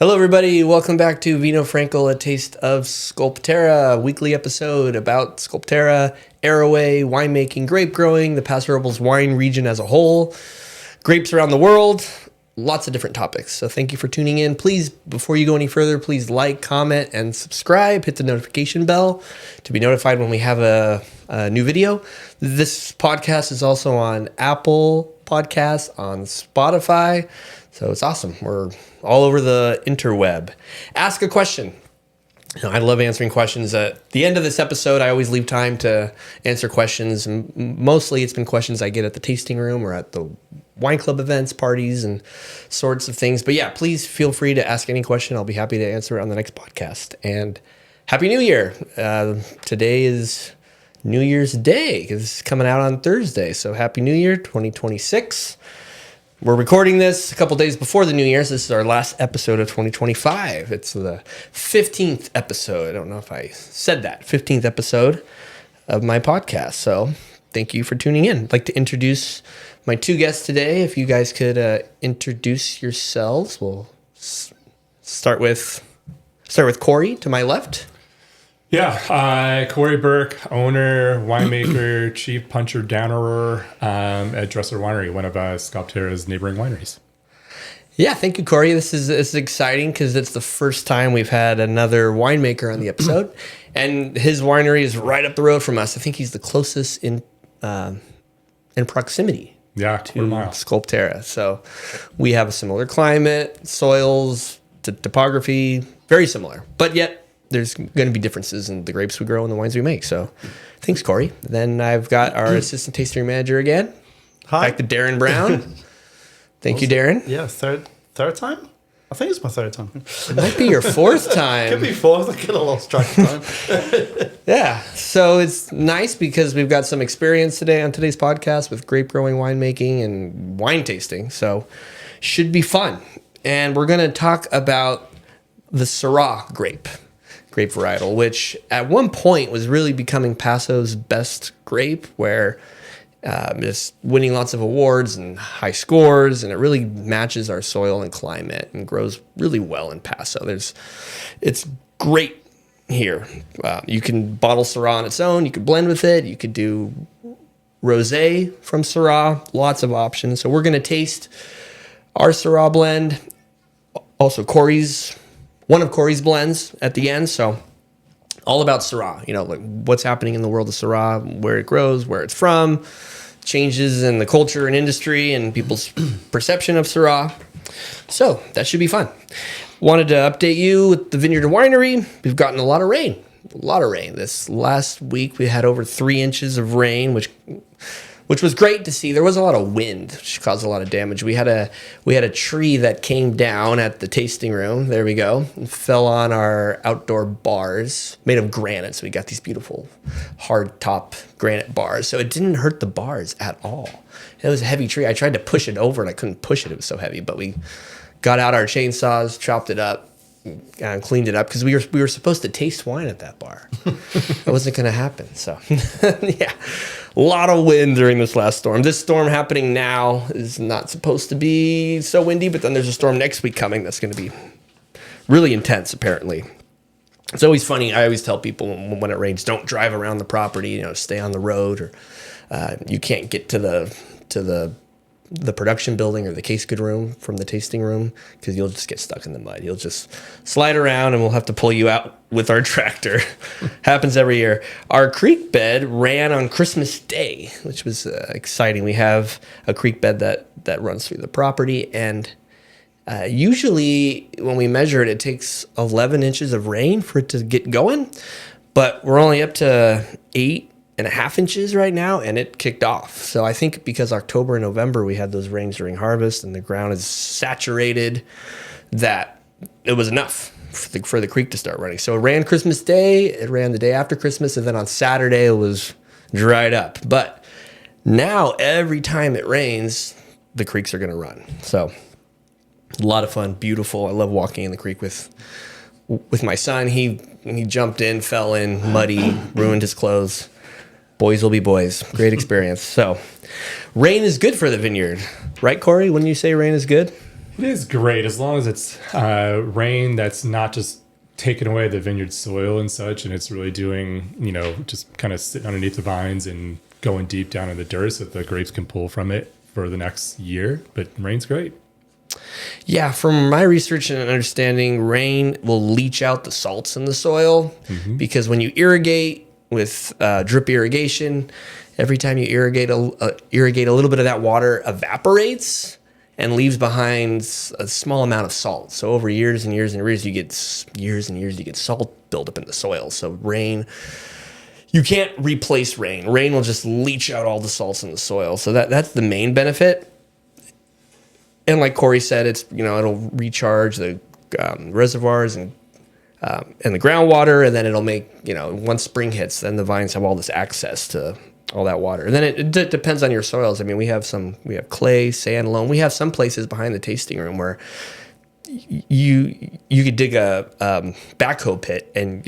Hello, everybody. Welcome back to Vino Frankel, a Taste of Sculpterra, a weekly episode about Sculpterra, Araway, winemaking, grape growing, the Paso Robles wine region as a whole, grapes around the world, lots of different topics. So thank you for tuning in. Please, before you go any further, please like, comment, and subscribe. Hit the notification bell to be notified when we have a new video. This podcast is also on Apple Podcasts, on Spotify. So it's awesome. We're all over the interweb. Ask a question. I love answering questions. At the end of this episode, I always leave time to answer questions. And mostly it's been questions I get at the tasting room or at the wine club events, parties, and sorts of things. But yeah, please feel free to ask any question. I'll be happy to answer it on the next podcast. And Happy New Year. Today is New Year's Day because it's coming out on Thursday. So Happy New Year 2026. We're recording this a couple days before the New Year's. This is our last episode of 2025. It's the 15th episode. I don't know if I said that. 15th episode of my podcast. So thank you for tuning in. I'd like to introduce my two guests today. If you guys could introduce yourselves. We'll start with Kory to my left. Yeah, Kory Burke, owner, winemaker, chief puncher downerer at Dressler Winery, one of Sculpterra's neighboring wineries. Yeah, thank you, Kory. This is exciting because it's the first time we've had another winemaker on the episode, and his winery is right up the road from us. I think he's the closest in proximity. Yeah, to Sculpterra. So we have a similar climate, soils, topography, very similar, but yet there's going to be differences in the grapes we grow and the wines we make. So thanks, Kory. Then I've got our assistant tasting manager again. Hi. Back to Darren Brown. Thank you, Darren. Yeah, third time? I think it's my third time. It might be your fourth time. Could be fourth. I get a lost track of time. Yeah. So it's nice because we've got some experience today on today's podcast with grape growing, winemaking, and wine tasting. So should be fun. And we're going to talk about the Syrah grape varietal, which at one point was really becoming Paso's best grape, where just winning lots of awards and high scores, and it really matches our soil and climate and grows really well in Paso. It's great here. You can bottle Syrah on its own. You could blend with it. You could do rosé from Syrah. Lots of options. So we're going to taste our Syrah blend. Also, one of Kory's blends at the end. So all about Syrah, like what's happening in the world of Syrah, where it grows, where it's from, changes in the culture and industry and people's perception of Syrah. So that should be fun. Wanted to update you with the Vineyard and Winery. We've gotten a lot of rain. This last week we had over 3 inches of rain, which was great to see. There was a lot of wind, which caused a lot of damage. We had a tree that came down at the tasting room. There we go. And fell on our outdoor bars, made of granite. So we got these beautiful hard top granite bars. So it didn't hurt the bars at all. It was a heavy tree. I tried to push it over and I couldn't push it. It was so heavy. But we got out our chainsaws, chopped it up, and cleaned it up because we were supposed to taste wine at that bar. That wasn't going to happen. So yeah. A lot of wind during this last storm. This storm happening now is not supposed to be so windy, but then there's a storm next week coming that's going to be really intense, apparently. It's always funny. I always tell people when it rains, don't drive around the property, stay on the road, or you can't get to the production building or the case good room from the tasting room because you'll just get stuck in the mud. You'll just slide around and we'll have to pull you out with our tractor. Happens every year. Our creek bed ran on Christmas Day, which was exciting. We have a creek bed that runs through the property, and usually when we measure it, it takes 11 inches of rain for it to get going, but we're only up to 8.5 inches right now, and it kicked off. So I think because October and November we had those rains during harvest and the ground is saturated, that it was enough for the creek to start running. So it ran Christmas Day, it ran the day after Christmas, and then on Saturday it was dried up. But now every time it rains, the creeks are going to run. So a lot of fun, beautiful. I love walking in the creek with my son. He jumped in, fell in, muddy, ruined his clothes. Boys will be boys. Great experience. So rain is good for the vineyard. Right, Kory? Wouldn't you say rain is good? It is great as long as it's rain that's not just taking away the vineyard soil and such, and it's really doing, just kind of sitting underneath the vines and going deep down in the dirt so that the grapes can pull from it for the next year. But rain's great. Yeah, from my research and understanding, rain will leach out the salts in the soil because when you irrigate with drip irrigation, every time you irrigate a little bit of that water evaporates and leaves behind a small amount of salt. So over years and years and years, you get salt buildup in the soil. So rain, you can't replace rain. Rain will just leach out all the salts in the soil. So that's the main benefit. And like Kory said, it'll recharge the reservoirs and the groundwater, and then it'll make, once spring hits, then the vines have all this access to all that water. And then it depends on your soils. I mean, we have clay, sand, loam. We have some places behind the tasting room where you could dig a backhoe pit and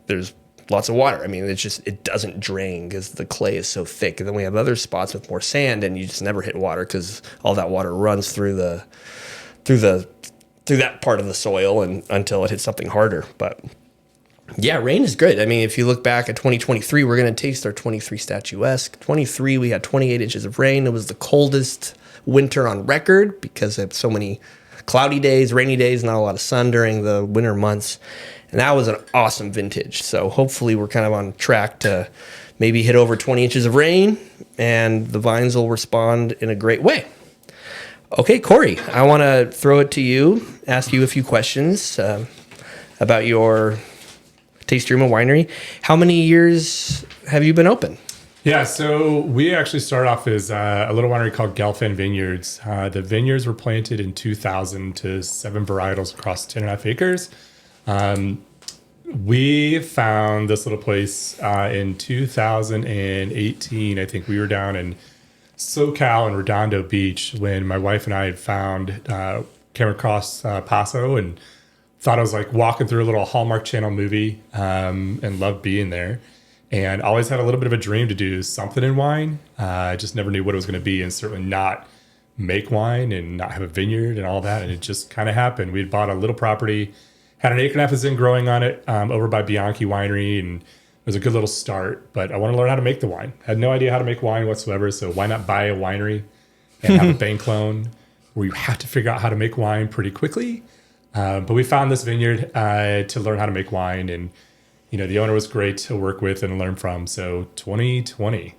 there's lots of water. I mean, it doesn't drain because the clay is so thick. And then we have other spots with more sand, and you just never hit water because all that water runs through that part of the soil and until it hits something harder. But yeah, rain is good. I mean, if you look back at 2023, we're going to taste our 23 statuesque. 23, we had 28 inches of rain. It was the coldest winter on record because of so many cloudy days, rainy days, not a lot of sun during the winter months. And that was an awesome vintage. So hopefully we're kind of on track to maybe hit over 20 inches of rain, and the vines will respond in a great way. Okay, Kory, I want to throw it to you, ask you a few questions about your taste room and winery. How many years have you been open? Yeah, so we actually started off as a little winery called Gelfand Vineyards. The vineyards were planted in 2000 to 7 varietals across 10.5 acres. We found this little place in 2018. I think we were down in SoCal and Redondo Beach when my wife and I had came across Paso and thought I was like walking through a little Hallmark Channel movie and loved being there. And always had a little bit of a dream to do something in wine. I just never knew what it was going to be, and certainly not make wine and not have a vineyard and all that. And it just kind of happened. We had bought a little property, had an acre and a half of Zin growing on it over by Bianchi Winery, and it was a good little start. But I wanted to learn how to make the wine. Had no idea how to make wine whatsoever, so why not buy a winery and have a bank loan where you have to figure out how to make wine pretty quickly. But we found this vineyard to learn how to make wine, and the owner was great to work with and learn from. So 2020,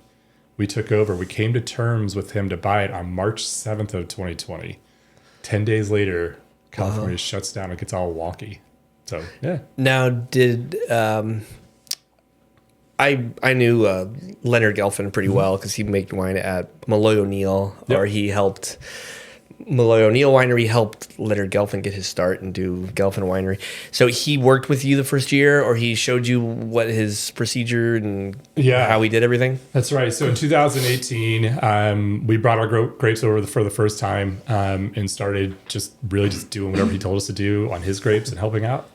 we took over. We came to terms with him to buy it on March 7th of 2020. 10 days later, California shuts down and gets all wonky. So, yeah. Now, did I knew Leonard Gelfand pretty well because he made wine at Malloy O'Neill, or he helped Malloy O'Neill Winery helped Leonard Gelfand get his start and do Gelfand Winery. So he worked with you the first year, or he showed you what his procedure and how he did everything? That's right. So in 2018, we brought our grapes over for the first time and started just doing whatever he told us to do on his grapes and helping out.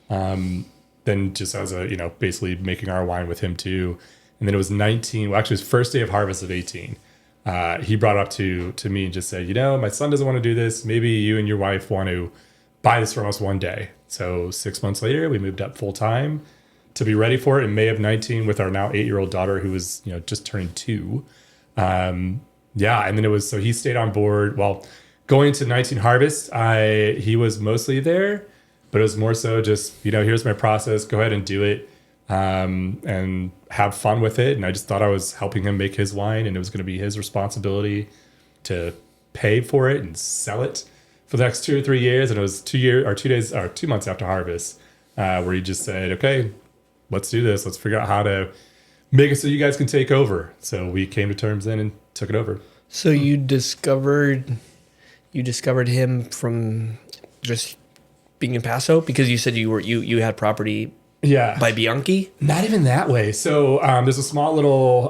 Then just as basically making our wine with him too. And then it was 19, well, actually his first day of harvest of 18. He brought up to me and just said, my son doesn't want to do this. Maybe you and your wife want to buy this from us one day. So 6 months later, we moved up full time to be ready for it in May of 19 with our now 8-year-old daughter who was, just turning 2. And then so he stayed on board. Well, going into 19 harvest, he was mostly there, but it was more so just, here's my process. Go ahead and do it. And have fun with it. And I just thought I was helping him make his wine, and it was going to be his responsibility to pay for it and sell it for the next 2 or 3 years. And it was 2 months after harvest, where he just said, okay, let's do this. Let's figure out how to make it so you guys can take over. So we came to terms then and took it over. So you discovered him from just being in Paso because you said you had property by Bianchi? Not even that way. So there's a small little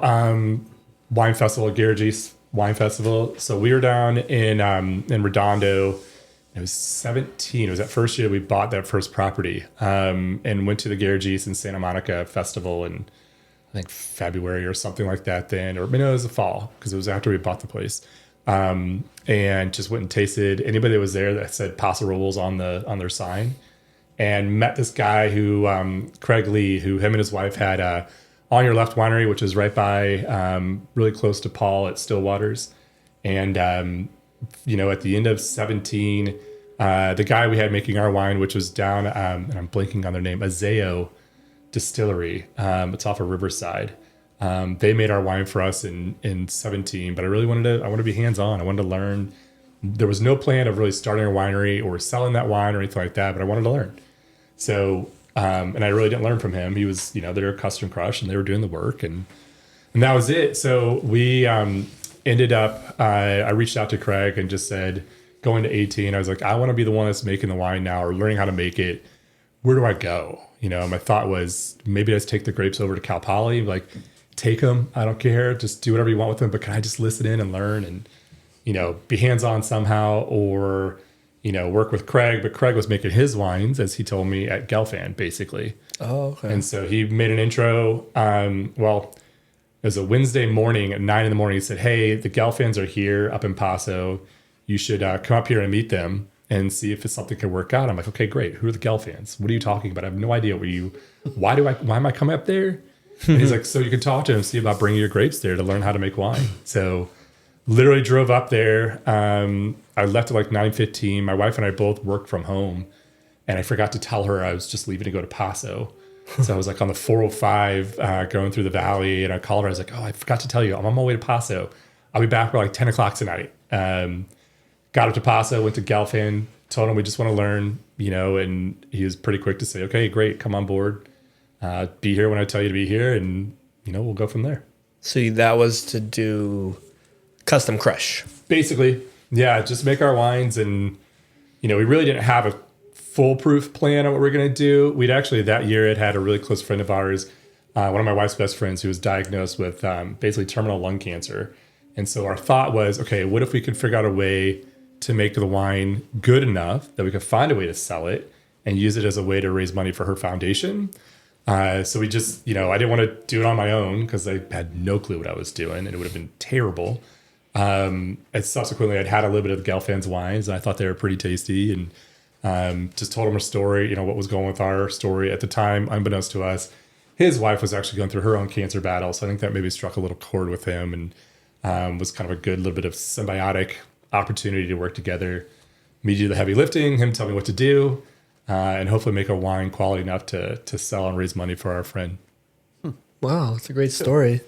wine festival, Garagis Wine Festival. So we were down in Redondo. It was 17. It was that first year we bought that first property and went to the Garagis in Santa Monica Festival in, I think, February or something like that then. Or maybe it was the fall because it was after we bought the place. and just went and tasted anybody that was there that said Paso Robles on their sign, and met this guy who Craig Lee, who him and his wife had On Your Left Winery, which is right by really close to Paul at Stillwaters. And at the end of 17, the guy we had making our wine, which was down and I'm blanking on their name, Azeo Distillery, it's off of Riverside. They made our wine for us in 17, but I really wanted to be hands-on. I wanted to learn. There was no plan of really starting a winery or selling that wine or anything like that, but I wanted to learn. So, and I really didn't learn from him. He was, they're a custom crush and they were doing the work, and that was it. So we ended up, I reached out to Craig and just said, going to 18, I was like, I want to be the one that's making the wine now or learning how to make it. Where do I go? My thought was maybe let's take the grapes over to Cal Poly, like take them. I don't care. Just do whatever you want with them. But can I just listen in and learn and, be hands-on somehow, or, work with Craig? But Craig was making his wines, as he told me, at Gelfand, basically. Oh, okay. And so he made an intro. It was a Wednesday morning at 9 a.m. He said, hey, the Gelfands are here up in Paso. You should come up here and meet them and see if it's something can work out. I'm like, okay, great. Who are the Gelfands? What are you talking about? I have no idea. Why am I coming up there? And he's like, so you can talk to him, see about bringing your grapes there to learn how to make wine. So literally drove up there. I left at like 9:15. My wife and I both worked from home, and I forgot to tell her I was just leaving to go to Paso. So I was like on the 405 going through the valley, and I called her. I was like, oh, I forgot to tell you, I'm on my way to Paso. I'll be back by like 10 o'clock tonight. Got up to Paso, went to Gelfand, told him we just want to learn, and he was pretty quick to say, okay, great, come on board. Be here when I tell you to be here, and, we'll go from there. So that was to do custom crush. Basically, yeah, just make our wines. And, we really didn't have a foolproof plan on what we're going to do. We'd actually, that year, had a really close friend of ours, one of my wife's best friends, who was diagnosed with basically terminal lung cancer. And so our thought was, okay, what if we could figure out a way to make the wine good enough that we could find a way to sell it and use it as a way to raise money for her foundation? So we just, I didn't want to do it on my own because I had no clue what I was doing, and it would have been terrible. And subsequently, I'd had a little bit of the Gelfand's wines, and I thought they were pretty tasty, and just told him a story, what was going with our story at the time, unbeknownst to us. His wife was actually going through her own cancer battle, so I think that maybe struck a little chord with him, and was kind of a good little bit of symbiotic opportunity to work together. Me do the heavy lifting, him tell me what to do, and hopefully make a wine quality enough to sell and raise money for our friend. Wow, that's a great story.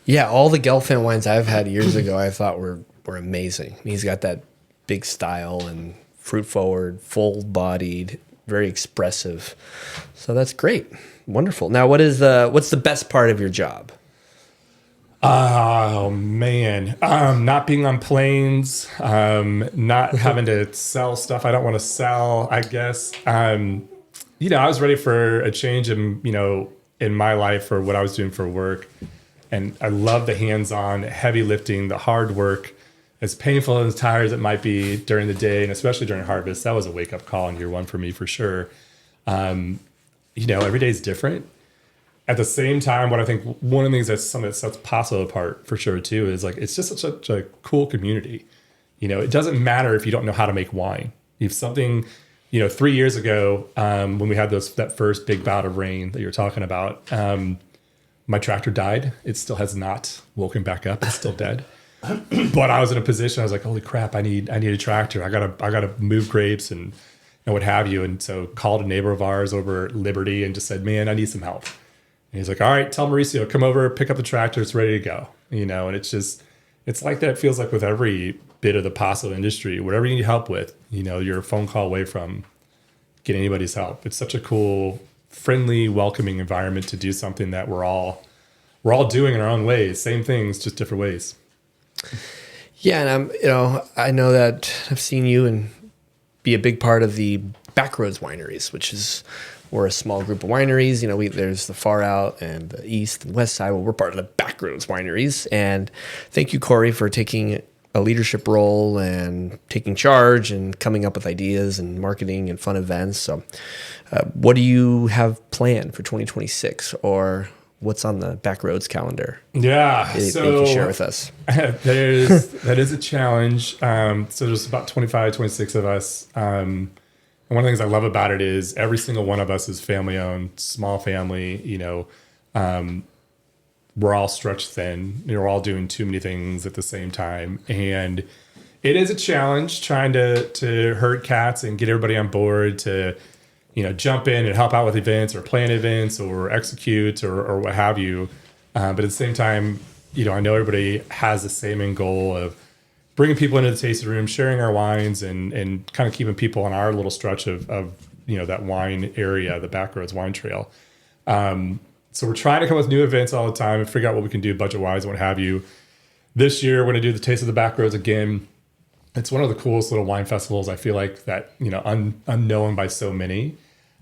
Yeah, all the Gelfand wines I've had years ago I thought were amazing. He's got that big style and fruit forward, full bodied, very expressive. So that's great. Wonderful. Now what's the best part of your job? Oh man, not being on planes, not having to sell stuff I don't want to sell, I guess. I was ready for a change in my life for what I was doing for work. And I love the hands-on heavy lifting, the hard work, as painful and as tired as it might be during the day, and especially during harvest. That was a wake-up call in year one for me, for sure. Every day is different. At the same time, what I think one of the things that's something that sets Paso apart for sure too is like it's just such a cool community. It doesn't matter if you don't know how to make wine. If something, 3 years ago when we had that first big bout of rain that you're talking about, my tractor died. It still has not woken back up. It's still dead. But I was in a position. I was like, holy crap! I need a tractor. I gotta move grapes and what have you. And so called a neighbor of ours over at Liberty and just said, man, I need some help. And he's like, all right, tell Mauricio, come over, pick up the tractor. It's ready to go. And it's like that. It feels like with every bit of the Paso industry, whatever you need help with, you're a phone call away from getting anybody's help. It's such a cool, friendly, welcoming environment to do something that we're all doing in our own ways. Same things, just different ways. Yeah. And I know that I've seen you and be a big part of the Backroads Wineries, we're a small group of wineries. There's the Far Out and the East and West Side. Well, we're part of the Backroads Wineries. And thank you, Kory, for taking a leadership role and taking charge and coming up with ideas and marketing and fun events. So what do you have planned for 2026? Or what's on the Backroads calendar Yeah. that So you can share with us? that is a challenge. So there's about 25, 26 of us. And one of the things I love about it is every single one of us is family owned, small family, we're all stretched thin. We're all doing too many things at the same time. And it is a challenge trying to herd cats and get everybody on board to, jump in and help out with events or plan events or execute or what have you. But at the same time, I know everybody has the same end goal of bringing people into the tasting room, sharing our wines and kind of keeping people on our little stretch of that wine area, the Backroads Wine Trail. So we're trying to come up with new events all the time and figure out what we can do budget-wise and what have you. This year, we're going to do the Taste of the Backroads again. It's one of the coolest little wine festivals, I feel like, that, unknown by so many.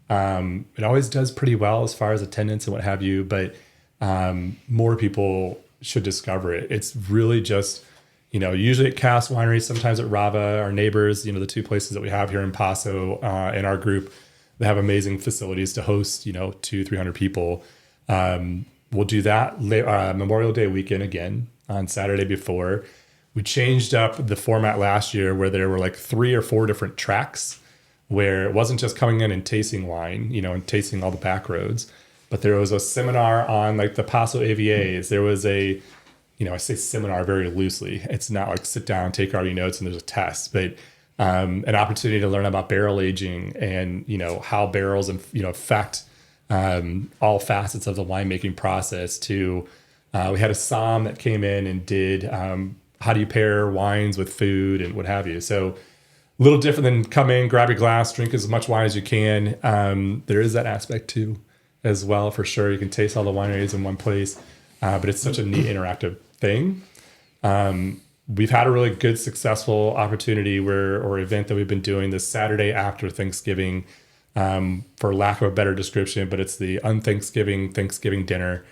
It always does pretty well as far as attendance and what have you, but more people should discover it. It's really just, usually at Cass Winery, sometimes at Rava, our neighbors, the two places that we have here in Paso in our group, they have amazing facilities to host, 200-300 people. We'll do that Memorial Day weekend again on Saturday before. We changed up the format last year where there were like 3 or 4 different tracks where it wasn't just coming in and tasting wine, and tasting all the back roads, but there was a seminar on like the Paso AVAs. There was I say seminar very loosely. It's not like sit down, take all your notes and there's a test, but an opportunity to learn about barrel aging and, how barrels, affect all facets of the winemaking process to, we had a somm that came in and did how do you pair wines with food and what have you. So a little different than come in, grab your glass, drink as much wine as you can. There is that aspect too as well, for sure. You can taste all the wineries in one place, but it's such a neat interactive thing. We've had a really good, successful opportunity or event that we've been doing this Saturday after Thanksgiving, for lack of a better description, but it's the Thanksgiving dinner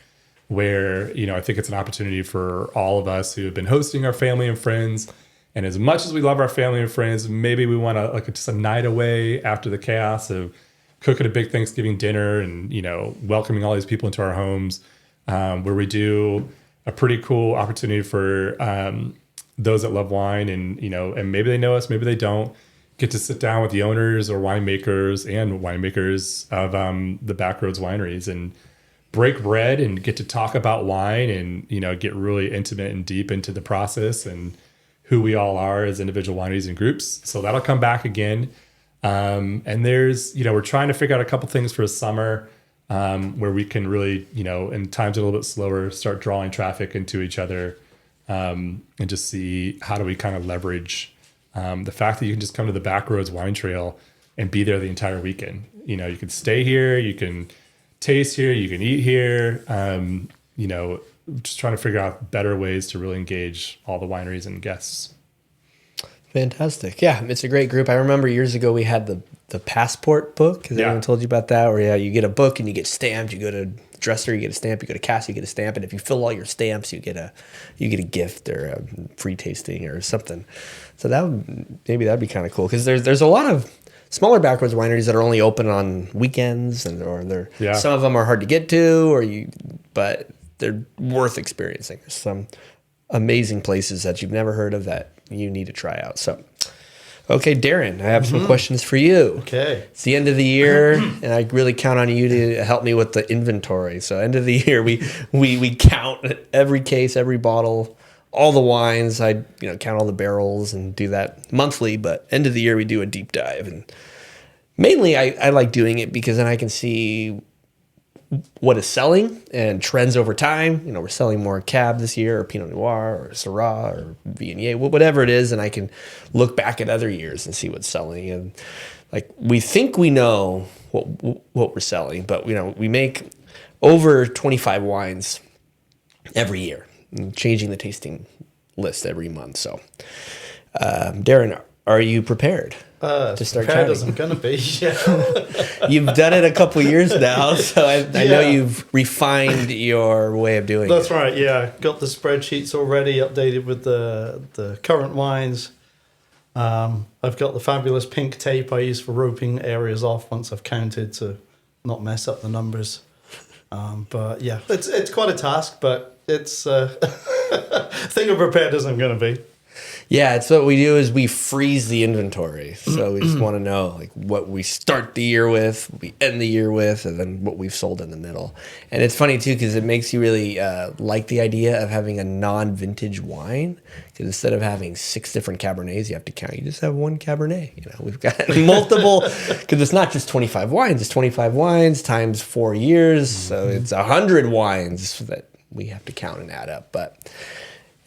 where, I think it's an opportunity for all of us who have been hosting our family and friends. And as much as we love our family and friends, maybe we want to just a night away after the chaos of cooking a big Thanksgiving dinner and, welcoming all these people into our homes, where we do a pretty cool opportunity for those that love wine and, and maybe they know us, maybe they don't, get to sit down with the owners or winemakers of the Backroads wineries and break bread and get to talk about wine and, get really intimate and deep into the process and who we all are as individual wineries and groups. So that'll come back again. And there's, we're trying to figure out a couple things for the summer where we can really, in times a little bit slower, start drawing traffic into each other and just see how do we kind of leverage the fact that you can just come to the Backroads Wine Trail and be there the entire weekend. You can stay here, you can taste here, you can eat here, just trying to figure out better ways to really engage all the wineries and guests. Fantastic. Yeah, it's a great group. I remember years ago we had the passport book. Has anyone told you about that? Where you get a book and you get stamped. You go to dresser, you get a stamp. You go to Cass, you get a stamp. And if you fill all your stamps, you get a gift or a free tasting or something. So that'd be kind of cool because there's a lot of smaller Backroads wineries that are only open on weekends or some of them are hard to get to but they're worth experiencing. There's some amazing places that you've never heard of that you need to try out. So, okay, Darren, I have some questions for you. Okay. It's the end of the year, and I really count on you to help me with the inventory. So, end of the year, we count every case, every bottle, all the wines. I count all the barrels and do that monthly. But end of the year, we do a deep dive, and mainly I like doing it because then I can see what is selling and trends over time. We're selling more Cab this year or Pinot Noir or Syrah or Viognier, whatever it is. And I can look back at other years and see what's selling. And we think we know what we're selling, but we make over 25 wines every year, and changing the tasting list every month. So, Darren, are you prepared to start prepared chatting? as I'm going to be, yeah. You've done it a couple years now, so I know you've refined your way of doing it. That's right, yeah. Got the spreadsheets already updated with the current wines. I've got the fabulous pink tape I use for roping areas off once I've counted to not mess up the numbers. But yeah, it's quite a task, but it's think of prepared as I'm going to be. Yeah, it's what we do is we freeze the inventory. So we just want to know like what we start the year with, what we end the year with, and then what we've sold in the middle. And it's funny too because it makes you really like the idea of having a non-vintage wine. Because instead of having 6 different Cabernets, you have to count. You just have one Cabernet. You know, we've got multiple because it's not just 25 wines. It's 25 wines times 4 years, so it's 100 wines that we have to count and add up. But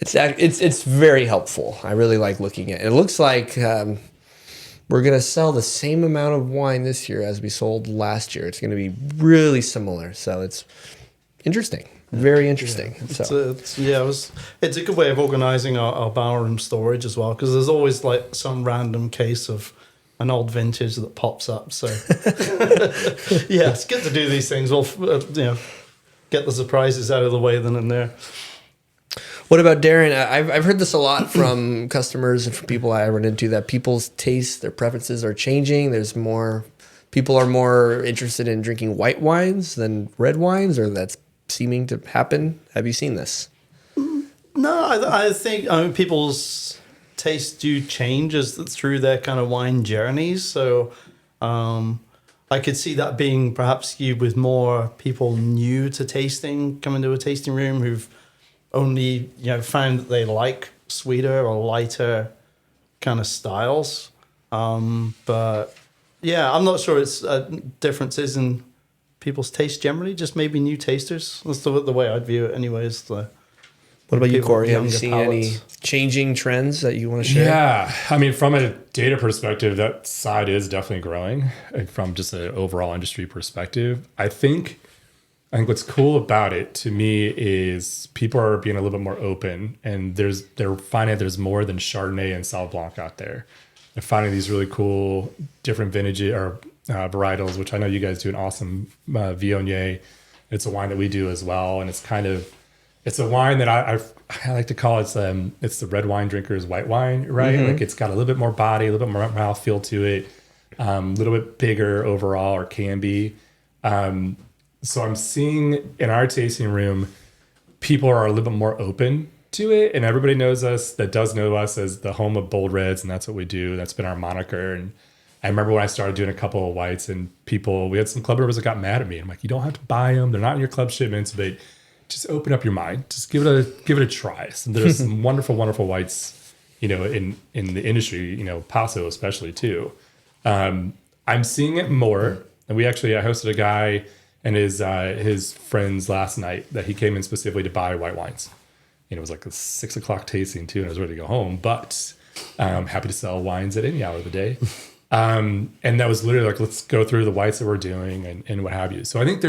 it's very helpful. I really like looking at it. It looks like we're going to sell the same amount of wine this year as we sold last year. It's going to be really similar. So it's interesting. Very interesting. Yeah. It's a good way of organizing our barroom storage as well, because there's always like some random case of an old vintage that pops up. So yeah, it's good to do these things. We'll get the surprises out of the way then and there. What about Darren? I've heard this a lot from customers and from people I run into that people's tastes, their preferences are changing. People are more interested in drinking white wines than red wines, or that's seeming to happen. Have you seen this? No, I think people's tastes do change through their kind of wine journeys. So I could see that being perhaps skewed with more people new to tasting, coming to a tasting room who've only found that they like sweeter or lighter kind of styles. But yeah, I'm not sure it's differences in people's taste generally, just maybe new tasters. That's the way I'd view it anyways. What about you, Kory? Have you seen any changing trends that you want to share? Yeah, I mean, from a data perspective, that side is definitely growing. And from just an overall industry perspective, I think what's cool about it to me is people are being a little bit more open, and they're finding there's more than Chardonnay and Sauv Blanc out there. They're finding these really cool different vintage or varietals, which I know you guys do an awesome Viognier. It's a wine that we do as well, and it's a wine that I like to call it's the red wine drinker's white wine, right? Mm-hmm. Like it's got a little bit more body, a little bit more mouthfeel to it, a little bit bigger overall, or can be. So I'm seeing in our tasting room, people are a little bit more open to it, and everybody knows us that does know us as the home of bold reds, and that's what we do. That's been our moniker. And I remember when I started doing a couple of whites, and we had some club members that got mad at me. I'm like, you don't have to buy them; they're not in your club shipments, but just open up your mind. Just give it a try. So there's some wonderful, wonderful whites, in the industry, Paso especially too. I'm seeing it more, and I hosted a guy and his friends last night that he came in specifically to buy white wines. It was like a 6 o'clock tasting too, and I was ready to go home, but I'm happy to sell wines at any hour of the day. And that was literally like, let's go through the whites that we're doing and what have you. So I think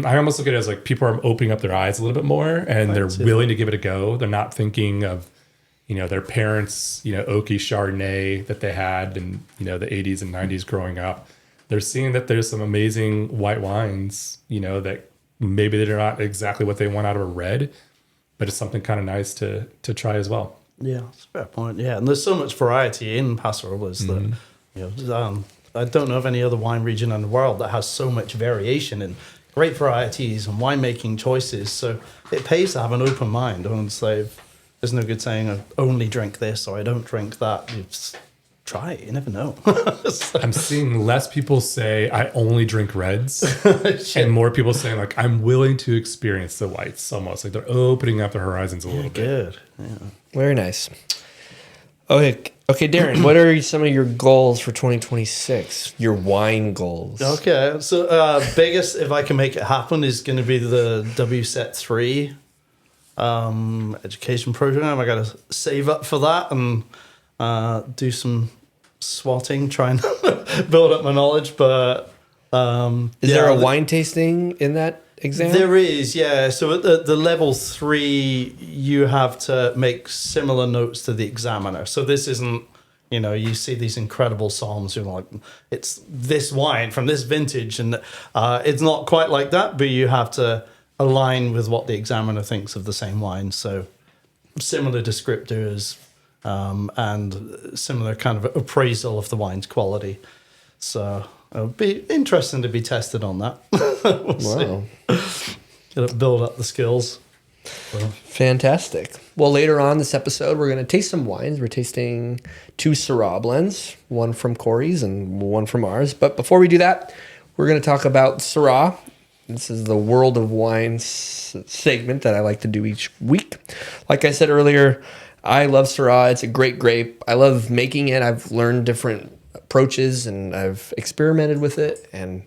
I almost look at it as like people are opening up their eyes a little bit more, and they're willing to give it a go. They're not thinking of, their parents, oaky Chardonnay that they had in, the 80s and 90s growing up. They're seeing that there's some amazing white wines, that maybe they're not exactly what they want out of a red, but it's something kind of nice to try as well. Yeah, that's a fair point. Yeah, and there's so much variety in Paso Robles that, I don't know of any other wine region in the world that has so much variation in great varieties and winemaking choices. So it pays to have an open mind. Don't say, there's no good saying I only drink this or I don't drink that. You just try it. You never know. I'm seeing less people say I only drink reds and more people saying like I'm willing to experience the whites, almost like they're opening up their horizons a little bit. Good. Yeah. Very nice. Okay, Darren, what are some of your goals for 2026? Your wine goals. Okay, so biggest, if I can make it happen, is going to be the WSET 3 education program. I got to save up for that and do some swatting, try and build up my knowledge. But is there a wine tasting in that exam? There is, yeah. So at the level 3, you have to make similar notes to the examiner. So this isn't, you see these incredible psalms, you're like, it's this wine from this vintage, and it's not quite like that, but you have to align with what the examiner thinks of the same wine. So similar descriptors and similar kind of appraisal of the wine's quality. So It'll be interesting to be tested on that. We'll see. Get it, build up the skills. Fantastic. Well, later on this episode, we're going to taste some wines. We're tasting 2 Syrah blends, one from Kory's and one from ours. But before we do that, we're going to talk about Syrah. This is the World of Wine segment that I like to do each week. Like I said earlier, I love Syrah. It's a great grape. I love making it. I've learned different approaches and I've experimented with it and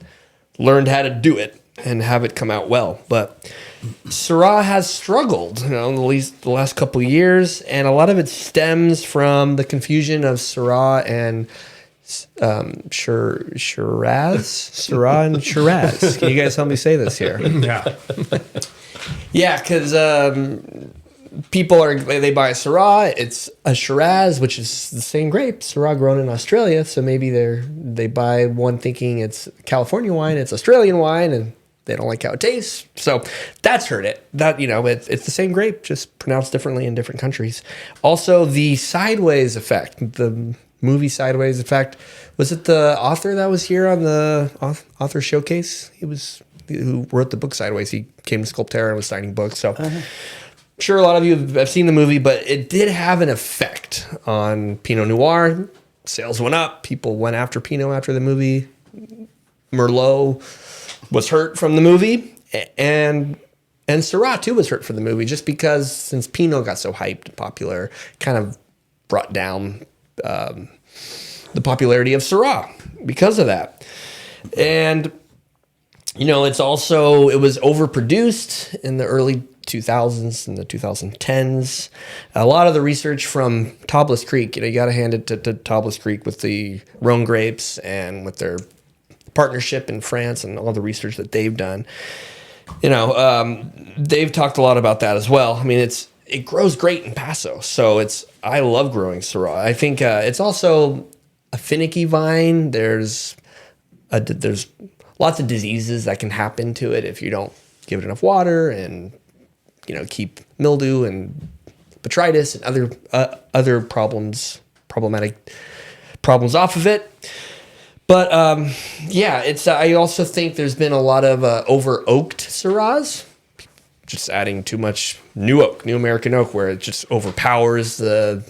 learned how to do it and have it come out well. But Syrah has struggled, at least the last couple of years, and a lot of it stems from the confusion of Syrah and Shiraz. Syrah and Shiraz. Can you guys help me say this here? Yeah. Yeah, because people they buy a Syrah, it's a Shiraz, which is the same grape, Syrah grown in Australia. So maybe they buy one thinking it's California wine, it's Australian wine, and they don't like how it tastes. So that's hurt it. That it's the same grape, just pronounced differently in different countries. Also, the Sideways effect, the movie Sideways effect. Was it the author that was here on the author showcase? Who wrote the book Sideways. He came to Sculpterra and was signing books. So I'm sure a lot of you have seen the movie, but it did have an effect on Pinot Noir. Sales went up. People went after Pinot after the movie. Merlot was hurt from the movie, and Syrah too was hurt from the movie, just because since Pinot got so hyped and popular, kind of brought down the popularity of Syrah because of that. And it was overproduced in the early 2000s and the 2010s. A lot of the research from Tablas Creek, you got to hand it to Tablas Creek with the Rhone grapes and with their partnership in France and all the research that they've done. They've talked a lot about that as well. I mean, it grows great in Paso, so I love growing Syrah. I think it's also a finicky vine. There's lots of diseases that can happen to it if you don't give it enough water and keep mildew and botrytis and other problematic problems off of it. But I also think there's been a lot of over oaked Syrahs, just adding too much new American oak, where it just overpowers the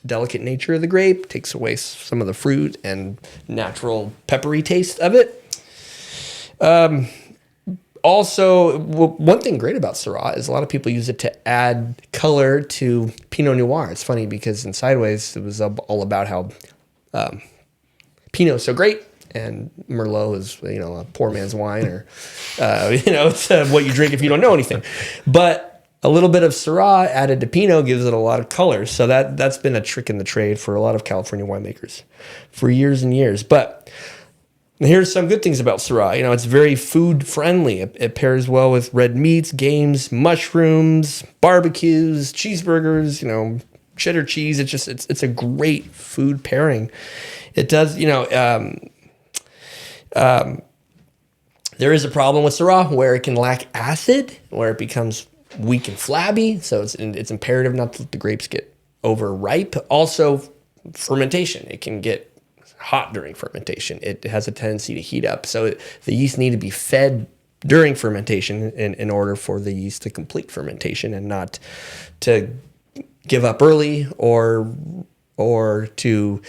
delicate nature of the grape, takes away some of the fruit and natural peppery taste of it. Also, one thing great about Syrah is a lot of people use it to add color to Pinot Noir. It's funny because in Sideways, it was all about how Pinot is so great and Merlot is, a poor man's wine, or, it's what you drink if you don't know anything. But a little bit of Syrah added to Pinot gives it a lot of color. So that's been a trick in the trade for a lot of California winemakers for years and years. But here's some good things about Syrah. It's very food friendly. It pairs well with red meats, games, mushrooms, barbecues, cheeseburgers, cheddar cheese. It's a great food pairing. It does, there is a problem with Syrah where it can lack acid, where it becomes weak and flabby. So it's imperative not to let the grapes get overripe. Also, fermentation. It can get hot during fermentation. It has a tendency to heat up. So the yeast need to be fed during fermentation in order for the yeast to complete fermentation and not to give up early or to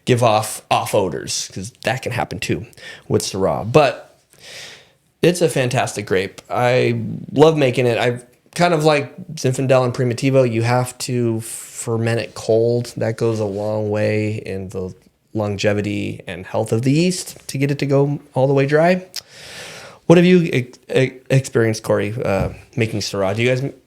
give off odors, because that can happen too with Syrah. But it's a fantastic grape. I love making it. I kind of like Zinfandel and Primitivo. You have to ferment it cold. That goes a long way in the longevity and health of the yeast to get it to go all the way dry. What have you experienced, Kory, making Syrah?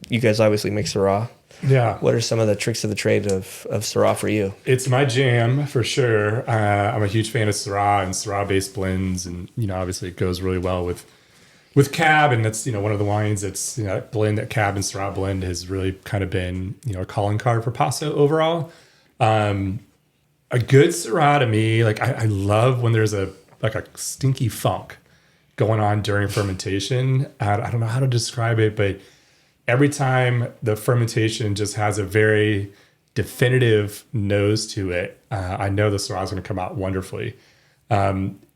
You guys obviously make Syrah. Yeah. What are some of the tricks of the trade of Syrah for you? It's my jam for sure. I'm a huge fan of Syrah and Syrah-based blends, and obviously it goes really well with Cab, and that's one of the wines that's that blend, that Cab and Syrah blend has really kind of been a calling card for Paso overall. A good Syrah to me, I love when there's a stinky funk going on during fermentation. I don't know how to describe it, but every time the fermentation just has a very definitive nose to it, I know the Syrah is going to come out wonderfully.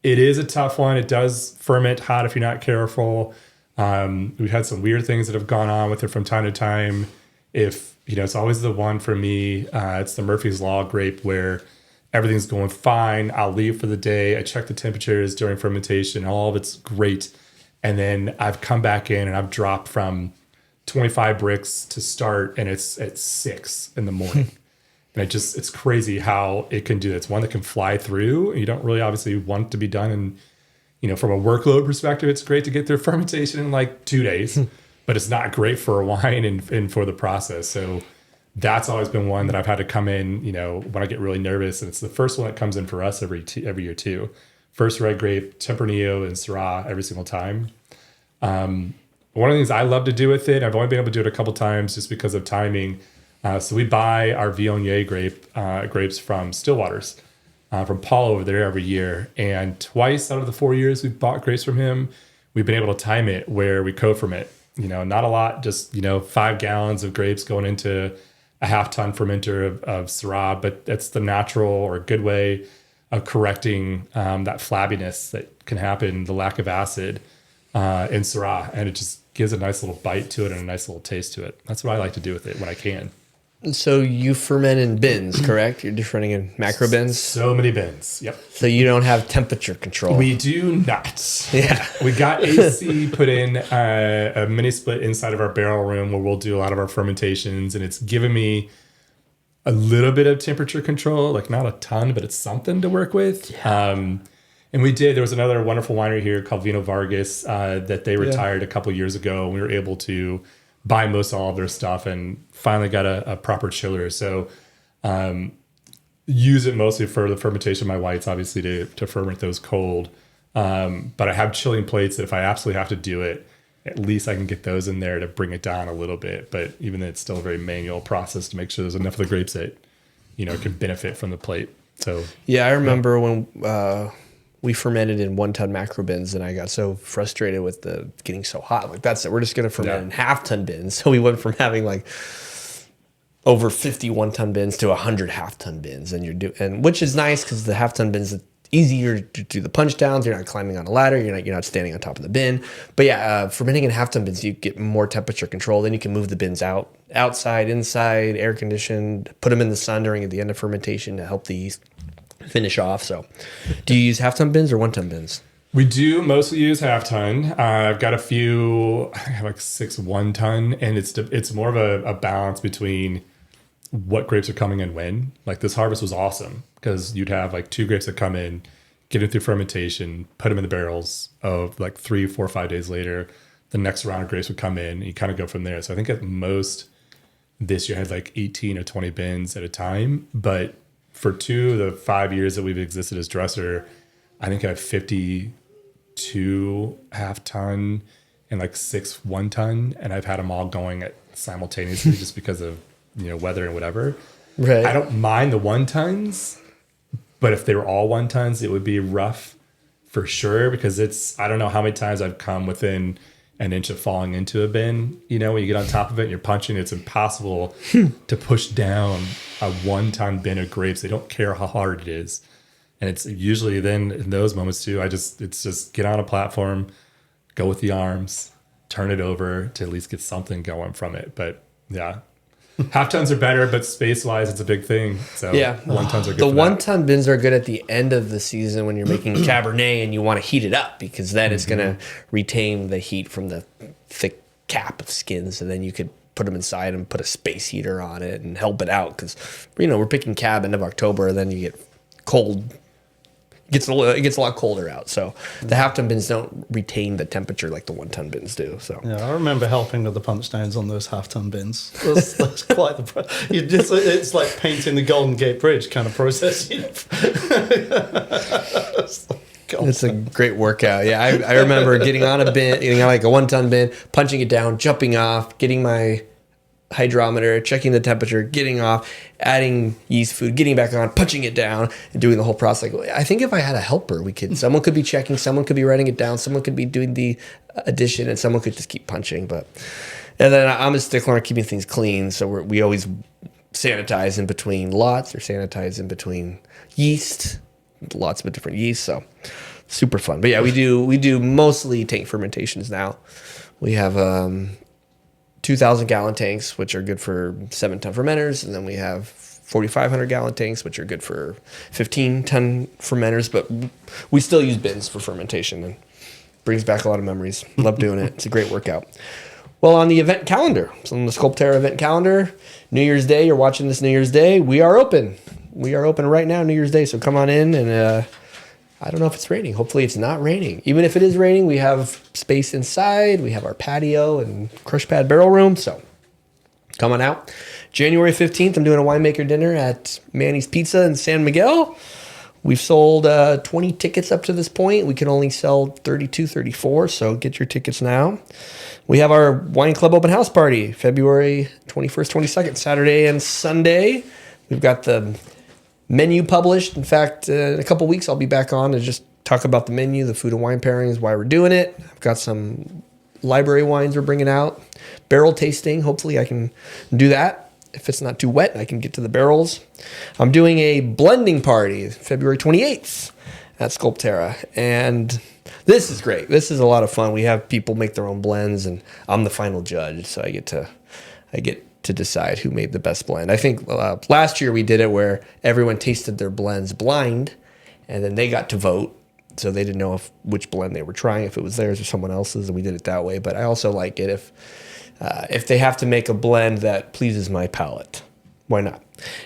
It is a tough one. It does ferment hot if you're not careful. We've had some weird things that have gone on with it from time to time. It's always the one for me. It's the Murphy's Law grape where everything's going fine. I'll leave for the day. I check the temperatures during fermentation. All of it's great. And then I've come back in and I've dropped from 25 bricks to start, and it's at 6 in the morning. And it's crazy how it can do that. It's one that can fly through. You don't really obviously want it to be done. And, from a workload perspective, it's great to get through fermentation in like 2 days, but it's not great for a wine and for the process. So that's always been one that I've had to come in, when I get really nervous. And it's the first one that comes in for us every year too. First red grape, Tempranillo, and Syrah every single time. One of the things I love to do with it, I've only been able to do it a couple times just because of timing. So we buy our Viognier grapes from Stillwaters, from Paul over there every year. And twice out of the 4 years we've bought grapes from him, we've been able to time it where we co-ferment. Not a lot, just, 5 gallons of grapes going into a half-ton fermenter of Syrah, but that's the natural or good way of correcting that flabbiness that can happen, the lack of acid in Syrah. And it just gives a nice little bite to it and a nice little taste to it. That's what I like to do with it when I can. So you ferment in bins, correct? You're just running in macro bins? So many bins, yep. So you don't have temperature control? We do not. Yeah. We got AC put in a mini split inside of our barrel room where we'll do a lot of our fermentations, and it's given me a little bit of temperature control, like not a ton, but it's something to work with. Yeah. And there was another wonderful winery here called Vino Frankel that they retired a couple years ago. We were able to buy most all of their stuff and finally got a proper chiller. So use it mostly for the fermentation of my whites, obviously to ferment those cold. But I have chilling plates that if I absolutely have to do it, at least I can get those in there to bring it down a little bit. But even then, it's still a very manual process to make sure there's enough of the grapes that, can benefit from the plate. So yeah, I remember when we fermented in 1-ton macro bins, and I got so frustrated with the getting so hot. Like, that's it. We're just going to ferment in half-ton bins. So we went from having like over 50 1-ton bins to 100 half-ton bins, and which is nice because the half-ton bins are easier to do the punch downs. You're not climbing on a ladder. You're not standing on top of the bin. But yeah, fermenting in half-ton bins, you get more temperature control. Then you can move the bins outside, inside, air conditioned. Put them in the sun during the end of fermentation to help the yeast finish off. So, do you use half-ton bins or 1-ton bins? We do mostly use half-ton. I've got a few, I have like 6 1-ton, and it's more of a balance between what grapes are coming in when. Like this harvest was awesome because you'd have like 2 grapes that come in, get it through fermentation, put them in the barrels of like 3, 4, 5 days later. The next round of grapes would come in, and you kind of go from there. So I think at most this year I had like 18 or 20 bins at a time, but for 2 of the 5 years that we've existed as Dresser, I think I have 52 half-ton and like 6 1-ton, and I've had them all going simultaneously just because of weather and whatever. Right. I don't mind the 1-tons, but if they were all 1-tons, it would be rough for sure because I don't know how many times I've come within an inch of falling into a bin. When you get on top of it and you're punching, it's impossible to push down a 1-ton bin of grapes. They don't care how hard it is. And it's usually then in those moments too, it's just get on a platform, go with the arms, turn it over to at least get something going from it. But yeah, half-tons are better, but space-wise, it's a big thing. So yeah, 1-tons are good. The 1-ton bins are good at the end of the season when you're making Cabernet and you want to heat it up because then it's going to retain the heat from the thick cap of skins, and then you could put them inside and put a space heater on it and help it out because we're picking Cab end of October, and then you get cold. It gets a lot colder out, so the half-ton bins don't retain the temperature like the 1-ton bins do. So yeah, I remember helping with the punch downs on those half-ton bins. That's quite the. It's like painting the Golden Gate Bridge kind of process. It's a great workout. Yeah, I remember getting on a bin, getting on like a 1-ton bin, punching it down, jumping off, getting my hydrometer, checking the temperature, getting off, adding yeast food, getting back on, punching it down, and doing the whole process. I think if I had a helper, someone could be checking, someone could be writing it down, someone could be doing the addition, and someone could just keep punching. And then I'm a stickler on keeping things clean, so we always sanitize in between lots or sanitize in between yeast, lots of different yeast. So super fun. But yeah, we do mostly tank fermentations now. We have 2,000 gallon tanks, which are good for 7-ton fermenters, and then we have 4,500 gallon tanks, which are good for 15-ton fermenters. But we still use bins for fermentation, and brings back a lot of memories. Love doing it. It's a great workout. Well, on the event calendar, so on the Sculpterra event calendar, New Year's Day, you're watching this New Year's Day, we are open. We are open right now, New Year's Day, so come on in, and I don't know if it's raining. Hopefully it's not raining. Even if it is raining, we have space inside. We have our patio and crush pad barrel room, so come on out. January 15th, I'm doing a winemaker dinner at Manny's Pizza in San Miguel. We've sold 20 tickets up to this point. We can only sell 32, 34, so get your tickets now. We have our wine club open house party, February 21st, 22nd, Saturday and Sunday. We've got the menu published. In fact, in a couple weeks, I'll be back on to just talk about the menu, the food and wine pairings, why we're doing it. I've got some library wines we're bringing out. Barrel tasting. Hopefully I can do that. If it's not too wet, I can get to the barrels. I'm doing a blending party February 28th at Sculpterra. And this is great. This is a lot of fun. We have people make their own blends, and I'm the final judge. So I get to decide who made the best blend. I think last year we did it where everyone tasted their blends blind, and then they got to vote. So they didn't know which blend they were trying, if it was theirs or someone else's, and we did it that way. But I also like it if they have to make a blend that pleases my palate. Why not?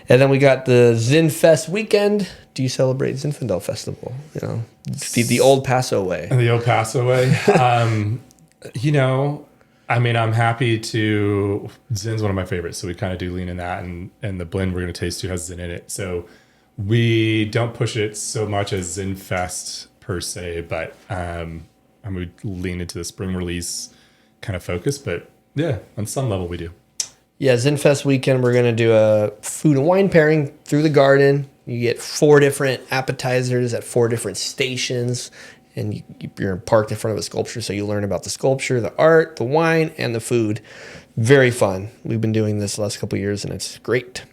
And then we got the Zinfest weekend. Do you celebrate Zinfandel Festival? You know, the old Paso way. The old Paso way. I mean, I'm happy to. Zin's one of my favorites, so we kind of do lean in that, and the blend we're going to taste too has Zin in it. So we don't push it so much as Zinfest per se, but and we lean into the spring release kind of focus. But yeah, on some level we do. Yeah, Zinfest weekend, we're going to do a food and wine pairing through the garden. You get 4 different appetizers at 4 different stations, and you're parked in front of a sculpture, so you learn about the sculpture, the art, the wine, and the food. Very fun. We've been doing this the last couple of years, and it's great.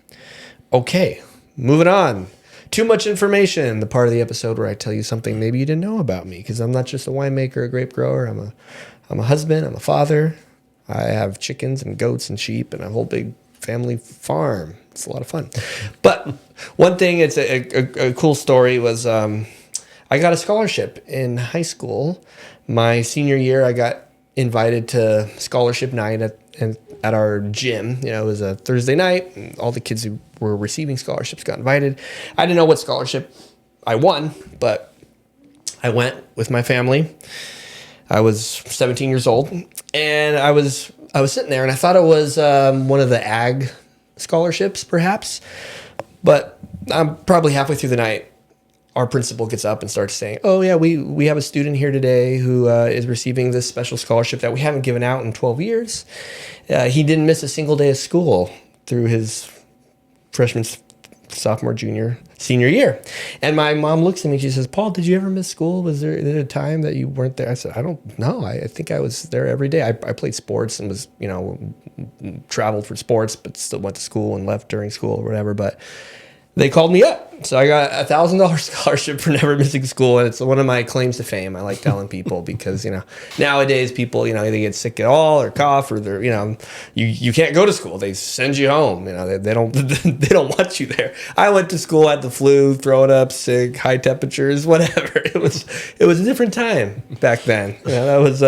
Okay, moving on. Too much information, the part of the episode where I tell you something maybe you didn't know about me, because I'm not just a winemaker, a grape grower. I'm a husband, I'm a father. I have chickens and goats and sheep and a whole big family farm. It's a lot of fun. But one thing, it's a cool story, was I got a scholarship in high school. My senior year, I got invited to scholarship night at our gym. You know, it was a Thursday night, and all the kids who were receiving scholarships got invited. I didn't know what scholarship I won, but I went with my family. I was 17 years old, and I was sitting there, and I thought it was one of the ag scholarships, perhaps. But I'm probably halfway through the night, our principal gets up and starts saying, "Oh yeah, we have a student here today who is receiving this special scholarship that we haven't given out in 12 years. He didn't miss a single day of school through his freshman, sophomore, junior, senior year." And my mom looks at me, she says, "Paul, did you ever miss school? Was there a time that you weren't there?" I said, "I don't know. I think I was there every day. I played sports and was, traveled for sports, but still went to school and left during school or whatever." But they called me up. So I got a $1,000 scholarship for never missing school. And it's one of my claims to fame. I like telling people because, nowadays people, either get sick at all or cough, or they're, you can't go to school. They send you home. They don't they don't want you there. I went to school, had the flu, throwing up, sick, high temperatures, whatever. It was a different time back then. That was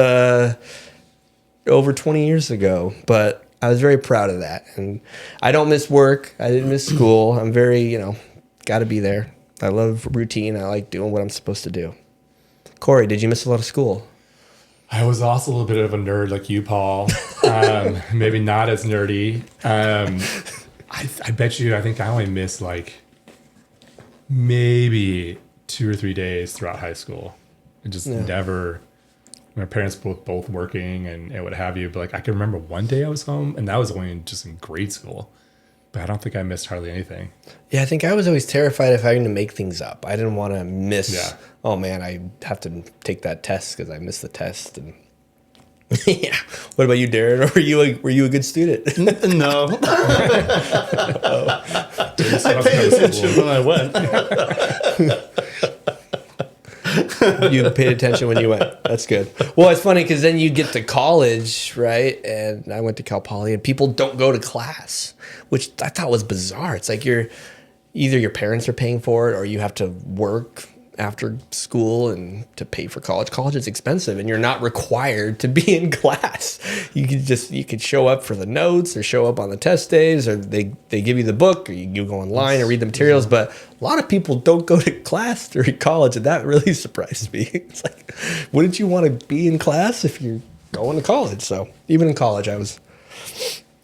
over 20 years ago. But I was very proud of that. And I don't miss work. I didn't miss school. I'm very, got to be there. I love routine. I like doing what I'm supposed to do. Kory, did you miss a lot of school? I was also a little bit of a nerd like you, Paul. Maybe not as nerdy. I bet you, I think I only missed maybe 2 or 3 days throughout high school. It just never... My parents both working and what have you, but I can remember one day I was home, and that was only just in grade school. But I don't think I missed hardly anything. Yeah, I think I was always terrified of having to make things up. I didn't want to miss. Yeah. Oh man, I have to take that test because I missed the test. And yeah. What about you, Darren? Or were you a good student? No. I paid attention when I went. You paid attention when you went. That's good. Well, it's funny because then you get to college, right? And I went to Cal Poly, and people don't go to class, which I thought was bizarre. It's like either your parents are paying for it, or you have to work after school and to pay for college. College is expensive, and you're not required to be in class. You could show up for the notes, or show up on the test days, or they give you the book, or you go online and read the materials. But a lot of people don't go to class during college, and that really surprised me. It's like, wouldn't you want to be in class if you're going to college? So even in college, I was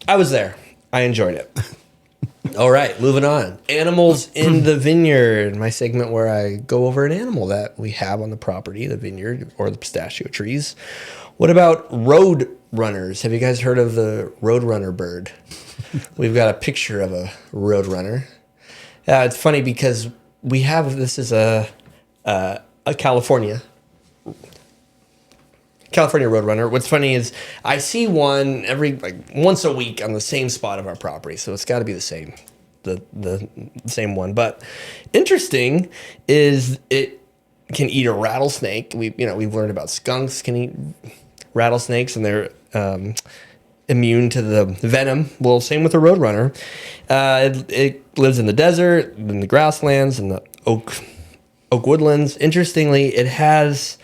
there. I enjoyed it. All right, moving on. Animals in the vineyard, my segment where I go over an animal that we have on the property, the vineyard, or the pistachio trees. What about road runners? Have you guys heard of the roadrunner bird? We've got a picture of a roadrunner. It's funny because this is a California roadrunner. What's funny is I see one once a week on the same spot of our property, so it's got to be the same one. But interesting is it can eat a rattlesnake. We've learned about skunks can eat rattlesnakes, and they're immune to the venom. Well, same with the roadrunner. It lives in the desert, in the grasslands, in the oak woodlands. Interestingly, it has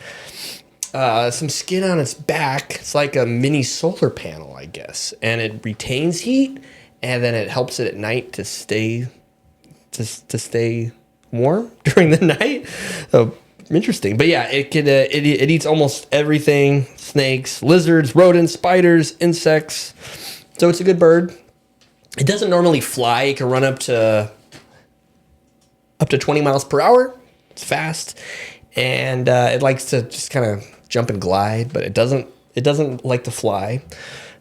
some skin on its back. It's like a mini solar panel, I guess, and it retains heat, and then it helps it at night to stay warm during the night. So interesting, but yeah, it eats almost everything: snakes, lizards, rodents, spiders, insects. So it's a good bird. It doesn't normally fly. It can run up to 20 miles per hour. It's fast, and it likes to just kind of jump and glide, but it doesn't like to fly.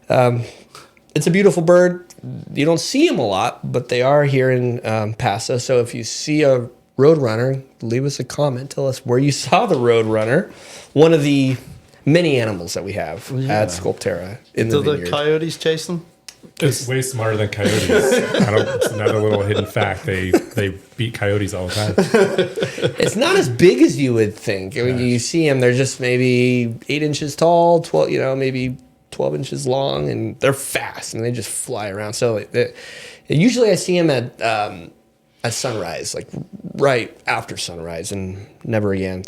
It's a beautiful bird. You don't see them a lot, but they are here in Paso. So if you see a roadrunner, leave us a comment. Tell us where you saw the roadrunner. One of the many animals that we have at Sculpterra in the vineyard. Do the coyotes chase them? It's way smarter than coyotes. It's another little hidden fact. They beat coyotes all the time. It's not as big as you would think. When you see them, they're just maybe 8 inches tall, 12, maybe 12 inches long, and they're fast and they just fly around. So usually I see them at sunrise, like right after sunrise, and never again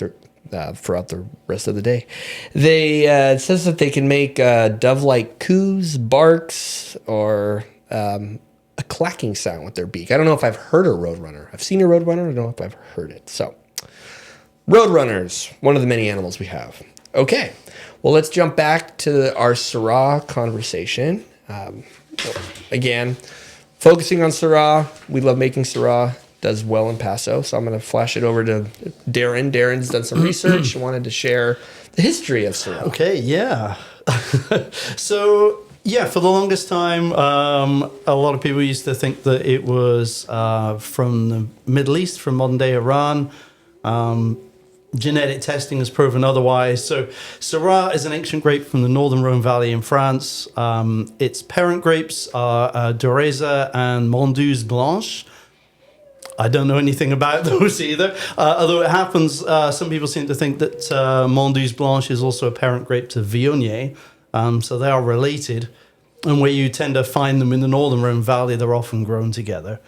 throughout the rest of the day. It says that they can make dove-like coos, barks, or a clacking sound with their beak. I don't know if I've heard a roadrunner. I've seen a roadrunner. I don't know if I've heard it. So, roadrunners, one of the many animals we have. Okay, well, let's jump back to our Syrah conversation. Again, focusing on Syrah. We love making Syrah. Does well in Paso, so I'm going to flash it over to Darren. Darren's done some research and wanted to share the history of Syrah. Okay, yeah. So, yeah, for the longest time, a lot of people used to think that it was from the Middle East, from modern-day Iran. Genetic testing has proven otherwise. So, Syrah is an ancient grape from the northern Rhone Valley in France. Its parent grapes are Dureza and Mondeuse Blanche. I don't know anything about those either. Although it happens, some people seem to think that Mondeuse Blanche is also a parent grape to Viognier. So they are related. And where you tend to find them in the northern Rhone Valley, they're often grown together.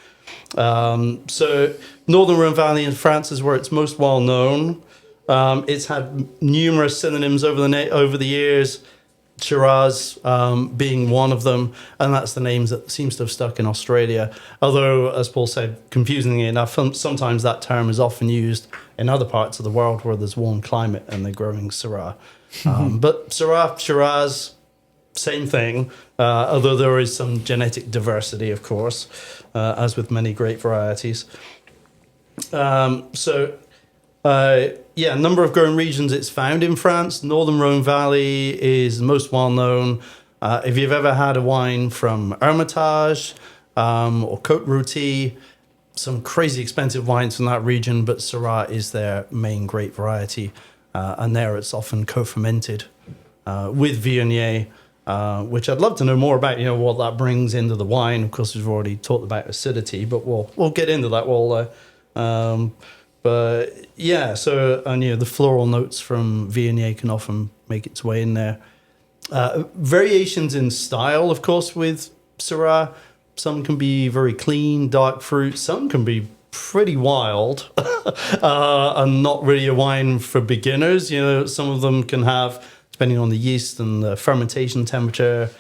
So northern Rhone Valley in France is where it's most well known. It's had numerous synonyms over the years. Shiraz being one of them, and that's the names that seems to have stuck in Australia. Although, as Paul said, confusingly enough, sometimes that term is often used in other parts of the world where there's warm climate and they're growing Syrah. But Syrah, Shiraz, same thing, although there is some genetic diversity, of course, as with many grape varieties. A number of growing regions it's found in France. Northern Rhone Valley is most well known. If you've ever had a wine from Hermitage or Côte Rôtie, some crazy expensive wines from that region, but Syrah is their main grape variety. And there it's often co-fermented with Viognier, which I'd love to know more about, what that brings into the wine. Of course, we've already talked about acidity, but we'll get into that. But yeah, so and the floral notes from Viognier can often make its way in there. Variations in style, of course, with Syrah. Some can be very clean, dark fruit. Some can be pretty wild and not really a wine for beginners. Some of them can have, depending on the yeast and the fermentation temperature,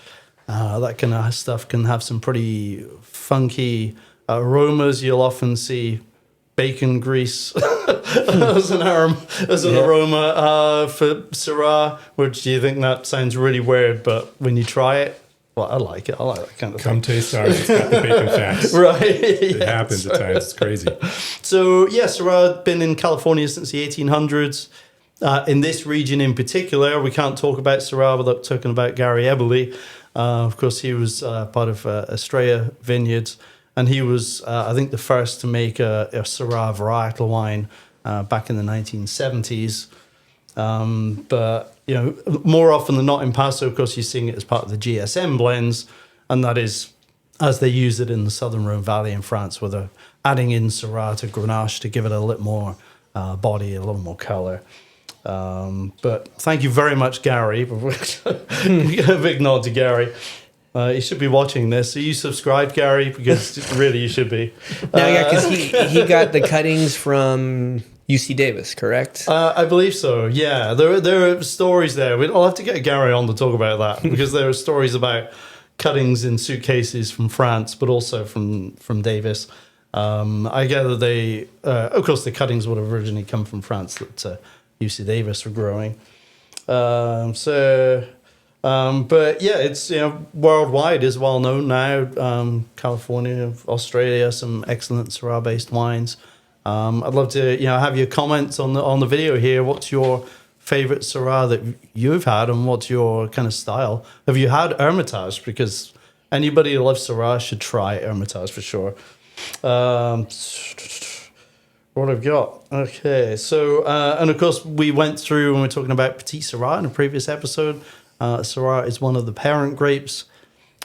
that kind of stuff can have some pretty funky aromas. You'll often see bacon grease as an aroma for Syrah, which you think that sounds really weird, but when you try it, well, I like it. I like that kind of Come thing. taste ours. It's got the bacon fats. Right. It happens at times. It's crazy. So, yeah, Syrah been in California since the 1800s. In this region in particular, we can't talk about Syrah without talking about Gary Eberle. Of course, he was part of Estrella Vineyards, and he was, I think, the first to make a Syrah varietal wine back in the 1970s. But more often than not in Paso, of course, you're seeing it as part of the GSM blends, and that is as they use it in the Southern Rhone Valley in France, where they're adding in Syrah to Grenache to give it a little more body, a little more color. But thank you very much, Gary. A big nod to Gary. You should be watching this. So you subscribed, Gary, because really you should be. No, yeah, because he got the cuttings from UC Davis, correct? I believe so. Yeah, there are stories there. I'll have to get Gary on to talk about that because there are stories about cuttings in suitcases from France, but also from Davis. I gather they, of course, the cuttings would have originally come from France that UC Davis were growing. But yeah, it's worldwide is well known now. California, Australia, some excellent Syrah-based wines. I'd love to have your comments on the video here. What's your favorite Syrah that you've had, and what's your kind of style? Have you had Hermitage? Because anybody who loves Syrah should try Hermitage for sure. What I've got. Okay, so and of course we went through when we were talking about Petit Syrah in a previous episode. Syrah is one of the parent grapes,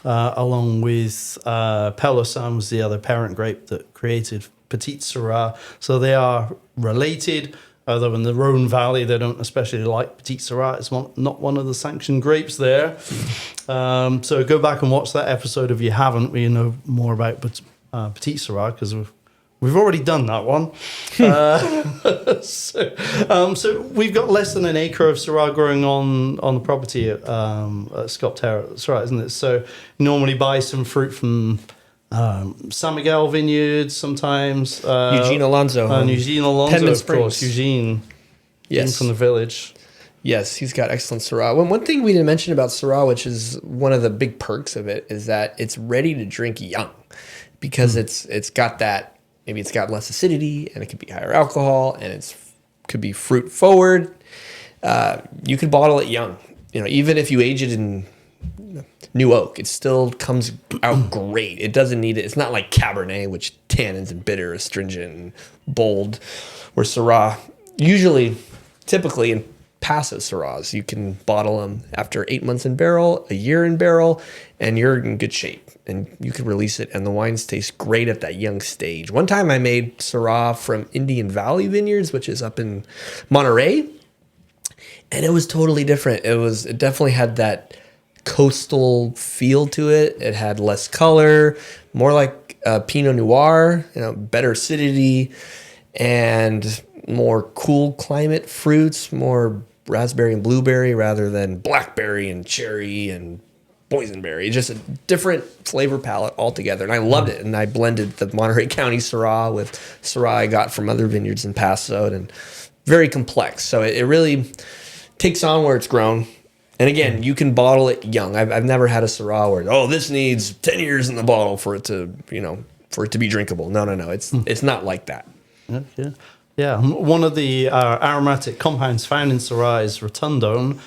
along with Pelosin was the other parent grape that created Petit Syrah. So they are related, although in the Rhone Valley they don't especially like Petit Syrah. It's not one of the sanctioned grapes there. So go back and watch that episode if you haven't, where you know more about Petit Syrah, because we've already done that one. So we've got less than an acre of Syrah growing on the property at Sculpterra. That's right, isn't it? So you normally buy some fruit from San Miguel Vineyards sometimes. Eugene Alonso. Eugene Alonso, Penman of course. Springs. Eugene from the village. Yes, he's got excellent Syrah. One thing we didn't mention about Syrah, which is one of the big perks of it, is that it's ready to drink young, because it's got that. Maybe it's got less acidity, and it could be higher alcohol, and could be fruit forward. You could bottle it young. Even if you age it in new oak, it still comes out great. It doesn't need it. It's not like Cabernet, which tannins and bitter, astringent, and bold. Where Syrah, typically in Paso Syrahs, you can bottle them after 8 months in barrel, a year in barrel, and you're in good shape. And you can release it, and the wines taste great at that young stage. One time I made Syrah from Indian Valley Vineyards, which is up in Monterey, and it was totally different. It definitely had that coastal feel to it. It had less color, more like Pinot Noir, better acidity, and more cool climate fruits, more raspberry and blueberry rather than blackberry and cherry and boysenberry. Just a different flavor palette altogether, and I loved it. And I blended the Monterey County Syrah with Syrah I got from other vineyards in Paso, and very complex. So it really takes on where it's grown. And again, you can bottle it young. I've never had a Syrah where this needs 10 years in the bottle for it to be drinkable. No. It's not like that. Yeah. One of the aromatic compounds found in Syrah is rotundone,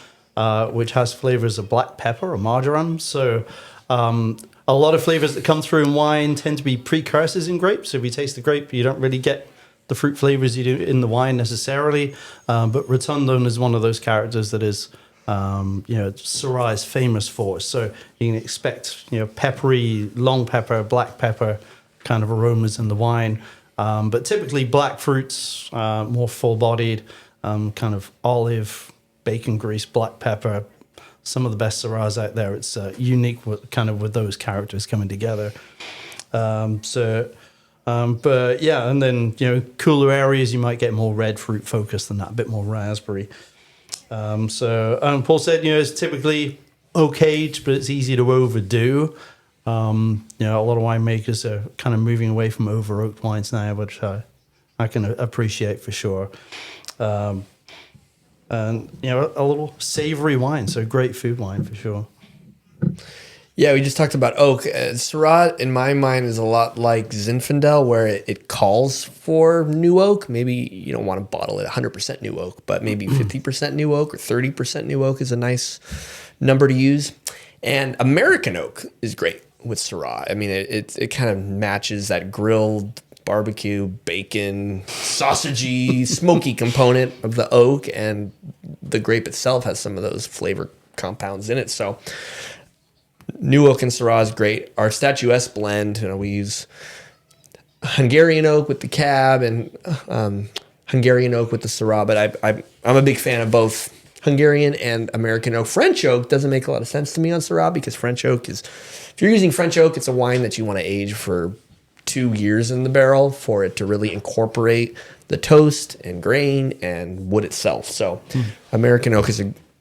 which has flavors of black pepper or marjoram. So a lot of flavors that come through in wine tend to be precursors in grapes. So if you taste the grape, you don't really get the fruit flavors you do in the wine necessarily. But rotundone is one of those characters that is, Syrah is famous for. So you can expect, peppery, long pepper, black pepper kind of aromas in the wine. But typically black fruits, more full-bodied, kind of olive, bacon grease, black pepper. Some of the best Syrahs out there. It's unique with those characters coming together. But yeah, and then, cooler areas, you might get more red fruit focus than that, a bit more raspberry. Paul said, it's typically oak-aged, but it's easy to overdo. A lot of winemakers are kind of moving away from over-oaked wines now, which I can appreciate for sure. And, a little savory wine, so great food wine for sure. Yeah, we just talked about oak. Syrah, in my mind, is a lot like Zinfandel, where it calls for new oak. Maybe you don't want to bottle it 100% new oak, but maybe 50% new oak or 30% new oak is a nice number to use. And American oak is great with Syrah. I mean, it kind of matches that grilled barbecue, bacon, sausagey, smoky component of the oak, and the grape itself has some of those flavor compounds in it. So new oak and Syrah is great. Our Statuesque blend, we use Hungarian oak with the cab and Hungarian oak with the Syrah, but I'm a big fan of both Hungarian and American oak. French oak doesn't make a lot of sense to me on Syrah because French oak if you're using French oak, it's a wine that you want to age for 2 years in the barrel for it to really incorporate the toast and grain and wood itself. So American oak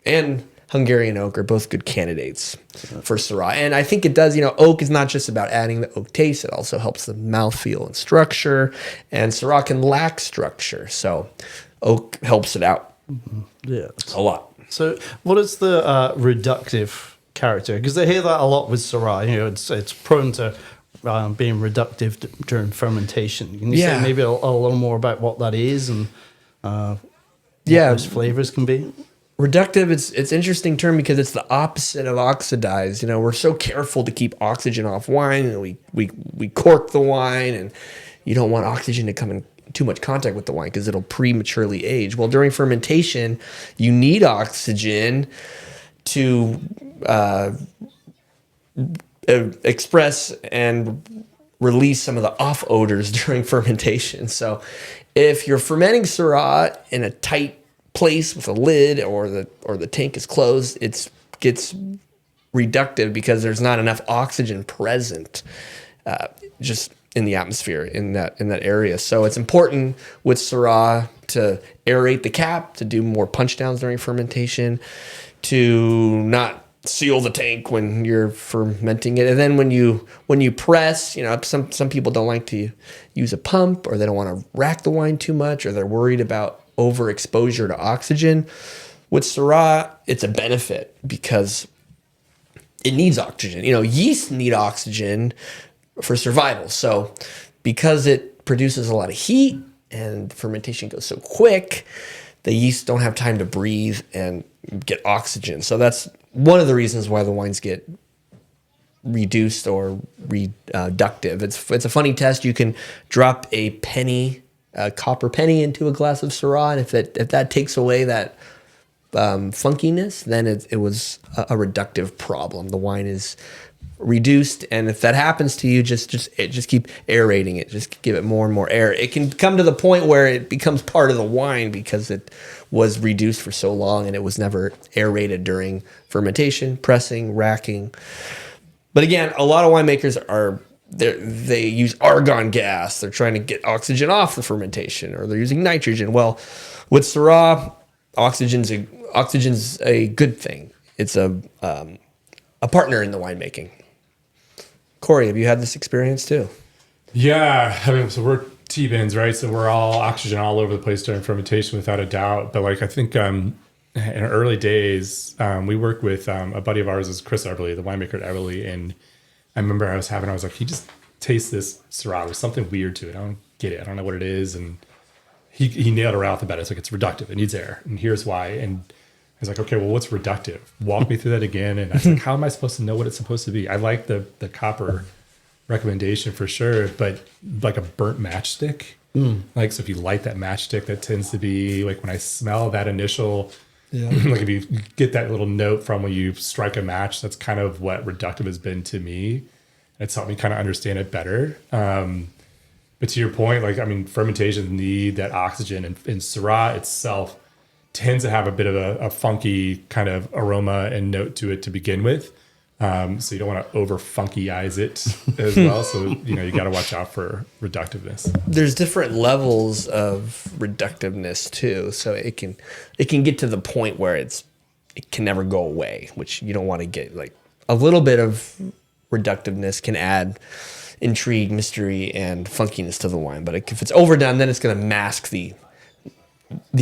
and Hungarian oak are both good candidates for Syrah. And I think it does, oak is not just about adding the oak taste. It also helps the mouthfeel and structure. And Syrah can lack structure. So oak helps it out. Yeah. A lot. So what is the reductive character? Because they hear that a lot with Syrah. It's prone to being reductive during fermentation. Can you say maybe a little more about what that is and what those flavors can be? Reductive, it's an interesting term because it's the opposite of oxidized. We're so careful to keep oxygen off wine, and we cork the wine, and you don't want oxygen to come in too much contact with the wine because it'll prematurely age. Well, during fermentation, you need oxygen to express and release some of the off odors during fermentation. So if you're fermenting Syrah in a tight place with a lid or the tank is closed, it gets reductive because there's not enough oxygen present just in the atmosphere in that area. So it's important with Syrah to aerate the cap, to do more punch downs during fermentation, to not seal the tank when you're fermenting it. And then when you press, some people don't like to use a pump, or they don't want to rack the wine too much, or they're worried about overexposure to oxygen. With Syrah, it's a benefit because it needs oxygen. Yeast need oxygen for survival. So because it produces a lot of heat and fermentation goes so quick, the yeast don't have time to breathe and get oxygen. So that's one of the reasons why the wines get reduced or reductive. It's a funny test. You can drop a copper penny into a glass of Syrah, and if that takes away that funkiness, then it was a reductive problem. The wine is reduced, and if that happens to you, just keep aerating it. Just give it more and more air. It can come to the point where it becomes part of the wine because it was reduced for so long and it was never aerated during fermentation, pressing, racking. But again, a lot of winemakers they use argon gas. They're trying to get oxygen off the fermentation, or they're using nitrogen. Well, with Syrah, oxygen's a good thing. It's a partner in the winemaking. Kory, have you had this experience too? Yeah, so we're T-bins, right? So we're all oxygen all over the place during fermentation, without a doubt. But I think in early days, we worked with a buddy of ours, is Chris Everly, the winemaker at Everly, and I remember I was like, he just tastes this Syrah. There's something weird to it. I don't get it. I don't know what it is. And he nailed it right off the bat. It's like, it's reductive. It needs air. And here's why. And I was like, okay, well, what's reductive? Walk me through that again. And I was like, how am I supposed to know what it's supposed to be? I like the copper recommendation for sure, but like a burnt matchstick. So if you light that matchstick, that tends to be like when I smell that initial, like if you get that little note from when you strike a match, that's kind of what reductive has been to me. It's helped me kind of understand it better. But But to your point, like, I mean, fermentations need that oxygen, and Syrah itself tends to have a bit of a funky kind of aroma and note to it to begin with. So you don't want to over funkyize it as well. So, you got to watch out for reductiveness. There's different levels of reductiveness too. So it can get to the point where it can never go away, which you don't want to get. Like a little bit of reductiveness can add intrigue, mystery, and funkiness to the wine. But if it's overdone, then it's going to mask the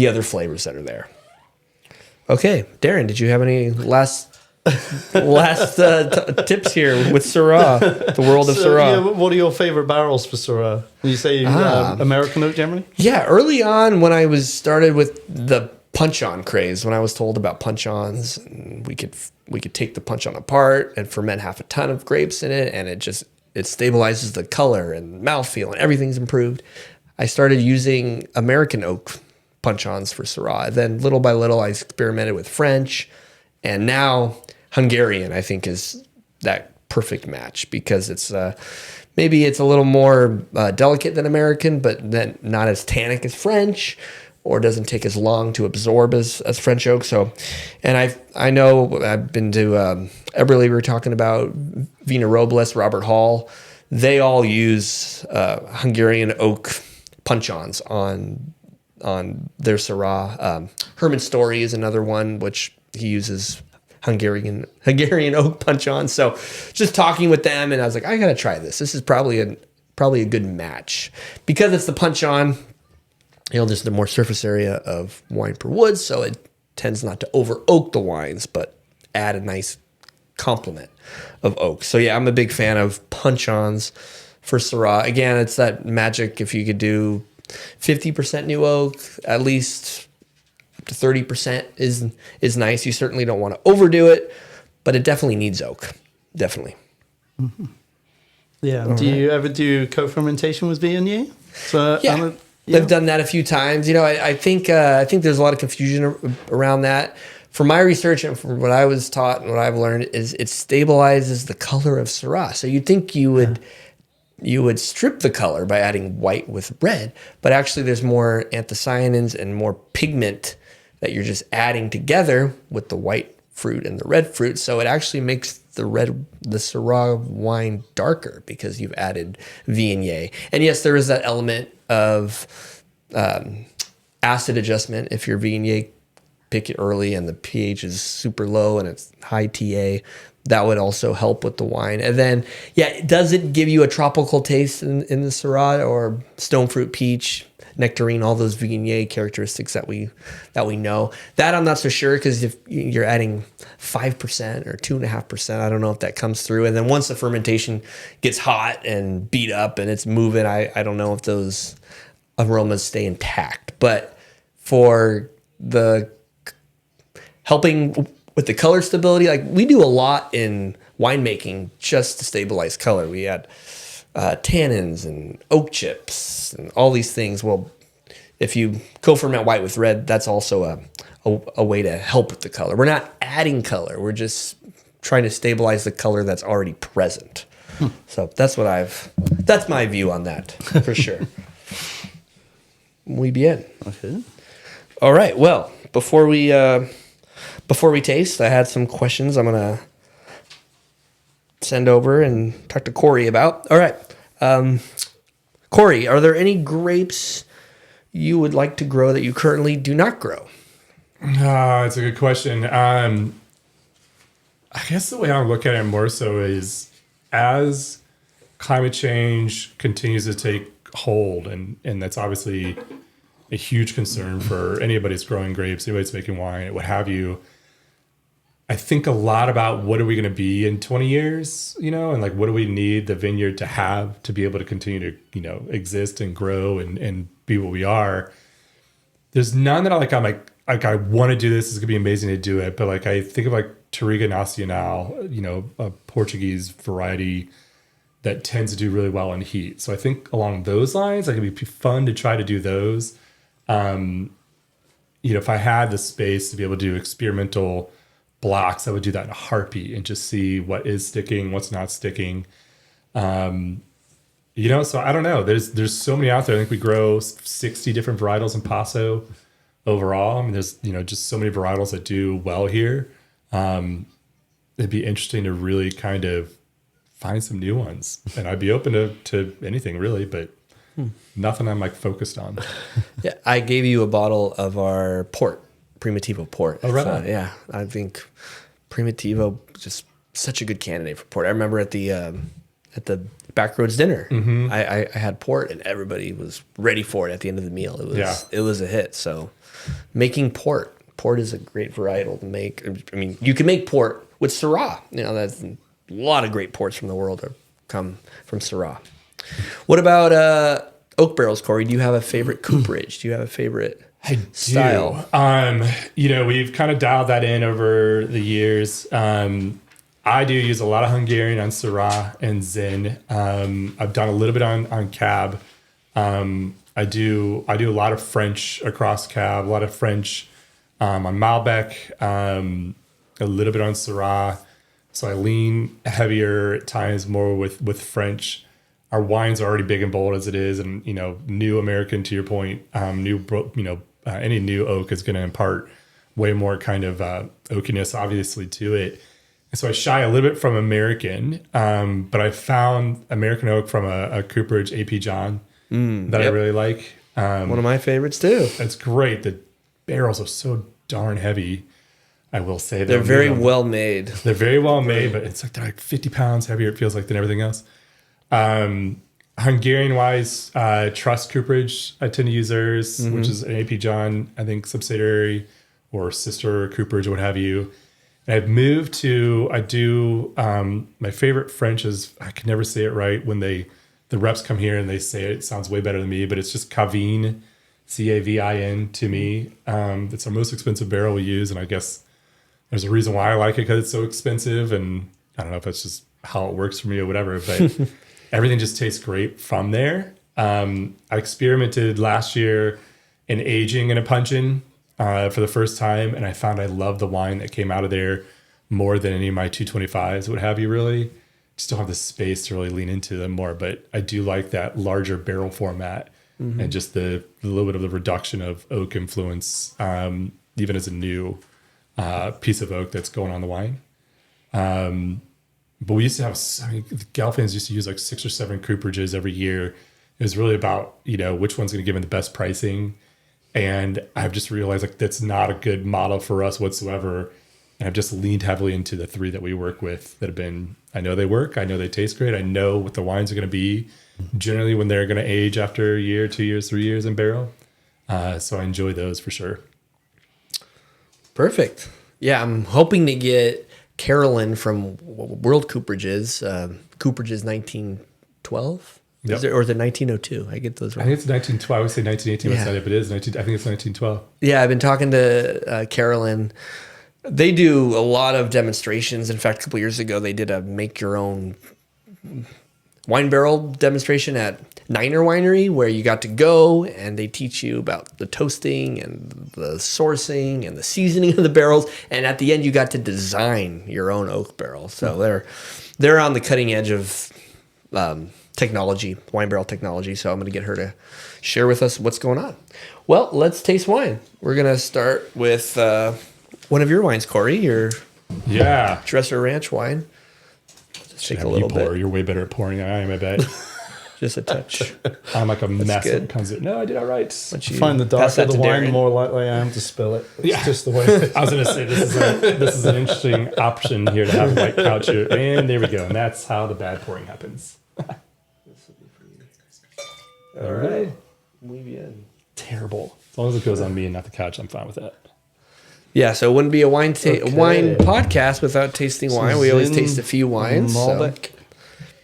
other flavors that are there. Okay, Darren, did you have any last tips here with Syrah, the world of Syrah? Yeah, what are your favorite barrels for Syrah? You say American oak generally? Yeah, early on when I started with the punch-on craze, when I was told about punch-ons, we could take the punch-on apart and ferment half a ton of grapes in it, and it stabilizes the color and mouthfeel, and everything's improved. I started using American oak punch-ons for Syrah. Then little by little, I experimented with French, and now Hungarian, I think, is that perfect match because it's maybe it's a little more delicate than American, but then not as tannic as French, or doesn't take as long to absorb as French oak. So, and I know I've been to Eberle. We were talking about Vino Robles, Robert Hall. They all use Hungarian oak punch-ons on their Syrah. Herman Story is another one which he uses Hungarian oak punch-on. So just talking with them, and I was like, I gotta try this. This is probably a good match because it's the punch-on. There's the more surface area of wine per wood, so it tends not to over oak the wines, but add a nice complement of oak. So yeah, I'm a big fan of punch-ons for Syrah. Again, it's that magic. If you could do 50% new oak, at least up to 30% is nice. You certainly don't want to overdo it, but it definitely needs oak. Definitely. Mm-hmm. Yeah. Do you ever do co-fermentation with Viognier? So yeah. I've done that a few times. I think there's a lot of confusion around that. From my research and from what I was taught and what I've learned is it stabilizes the color of Syrah. So you'd think you would strip the color by adding white with red, but actually there's more anthocyanins and more pigment that you're just adding together with the white fruit and the red fruit. So it actually makes the Syrah wine darker because you've added Viognier. And yes, there is that element of acid adjustment. If your Viognier pick it early and the pH is super low and it's high TA, that would also help with the wine. And then, does it give you a tropical taste in the Syrah, or stone fruit, peach, nectarine, all those Viognier characteristics that we know? That I'm not so sure, because if you're adding 5% or 2.5%, I don't know if that comes through. And then once the fermentation gets hot and beat up and it's moving, I don't know if those aromas stay intact. But for the helping with the color stability, like we do a lot in winemaking just to stabilize color. We add tannins and oak chips and all these things. Well, if you co-ferment white with red, that's also a way to help with the color. We're not adding color. We're just trying to stabilize the color that's already present. So that's my view on that for sure. Muy bien. Okay. All right. Well, before we taste, I had some questions I'm going to send over and talk to Kory about. All right. Kory, are there any grapes you would like to grow that you currently do not grow? It's a good question. I guess the way I look at it more so is as climate change continues to take hold, and that's obviously a huge concern for anybody that's growing grapes, anybody that's making wine, what have you. I think a lot about what are we going to be in 20 years, and like what do we need the vineyard to have to be able to continue to, exist and grow and be what we are. There's none that I'm like I want to do this. It's going to be amazing to do it. But like I think of like Touriga Nacional, a Portuguese variety that tends to do really well in heat. So I think along those lines, like it'd be fun to try to do those. If I had the space to be able to do experimental blocks, I would do that in a heartbeat and just see what is sticking, what's not sticking. So I don't know. There's so many out there. I think we grow 60 different varietals in Paso overall. I mean, there's just so many varietals that do well here. It'd be interesting to really kind of find some new ones, and I'd be open to anything really, but nothing I'm like focused on. Yeah, I gave you a bottle of our port, Primitivo port. Oh, right on. Yeah, I think Primitivo just such a good candidate for port. I remember at the Backroads dinner, I had port, and everybody was ready for it at the end of the meal. It was a hit. So making port is a great varietal to make. I mean, you can make port with Syrah. That's a lot of great ports from the world have come from Syrah. What about oak barrels, Kory? Do you have a favorite cooperage? Do you have a favorite style? We've kind of dialed that in over the years. I do use a lot of Hungarian on Syrah and Zin. I've done a little bit on Cab. I do a lot of French across Cab, a lot of French on Malbec, a little bit on Syrah. So I lean heavier at times, more with French. Our wines are already big and bold as it is, and new American, to your point, any new oak is going to impart way more kind of oakiness, obviously, to it. And so I shy a little bit from American, but I found American oak from a cooperage, AP John, that I really like. One of my favorites too. It's great. The barrels are so darn heavy. I will say they're very well made. They're very well made, but it's like they're like 50 pounds heavier. It feels like than everything else. Hungarian wise, Trust Cooperage, I tend to use theirs, which is an AP John, I think, subsidiary or sister cooperage, what have you. And I've moved to, my favorite French is, I can never say it right when the reps come here and they say it sounds way better than me, but it's just Cavin, Cavin to me. It's our most expensive barrel we use, and I guess there's a reason why I like it, because it's so expensive, and I don't know if it's just how it works for me or whatever, but everything just tastes great from there. I experimented last year in aging in a puncheon for the first time, and I found I love the wine that came out of there more than any of my 225s would have you really. Just don't have the space to really lean into them more, but I do like that larger barrel format and just the little bit of the reduction of oak influence, even as a new piece of oak that's going on the wine. But we used to have, the Galfans used to use like 6 or 7 cooperages every year. It was really about, which one's going to give them the best pricing. And I've just realized like that's not a good model for us whatsoever. And I've just leaned heavily into the 3 that we work with that have been, I know they work. I know they taste great. I know what the wines are going to be generally when they're going to age after a year, 2 years, 3 years in barrel. So I enjoy those for sure. Perfect. Yeah, I'm hoping to get Carolyn from World Cooperages, Cooperages 1912, Yep. Or is it 1902? I get those wrong. I think it's 1912. I would say 1918 was not it, but it is 19. I think it's 1912. Yeah, I've been talking to Carolyn. They do a lot of demonstrations. In fact, a couple years ago, they did a make your own wine barrel demonstration at Niner Winery, where you got to go and they teach you about the toasting and the sourcing and the seasoning of the barrels. And at the end, you got to design your own oak barrel. So they're on the cutting edge of technology, wine barrel technology. So I'm going to get her to share with us what's going on. Well, let's taste wine. We're going to start with one of your wines, Kory, your Dresser Ranch wine. Just take a little bit. You're way better at pouring than I am, I bet. Just a touch. I'm like a mess good. when it comes to No, I did all right. I find the darker the wine, the more likely I am to spill it. It's just the way it is. I was going to say, this is an interesting option here to have a white couch here. And there we go. And that's how the bad pouring happens. This will be for you. All right. Muy bien. Terrible. As long as it goes on me and not the couch, I'm fine with that. Yeah, so it wouldn't be a wine podcast without tasting wine. We always taste a few wines. Malbec.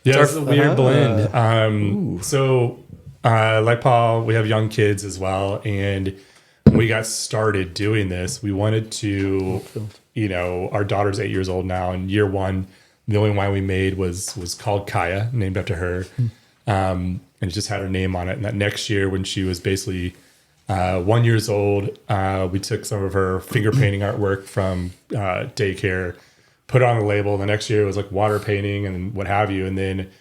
Yeah, it's a weird blend. So, like Paul, we have young kids as well. And when we got started doing this, we wanted to, our daughter's 8 years old now. And year one, the only wine we made was called Kaya, named after her. And it just had her name on it. And that next year, when she was basically 1 year old, we took some of her finger painting artwork from daycare, put it on the label. The next year it was like water painting and what have you. And then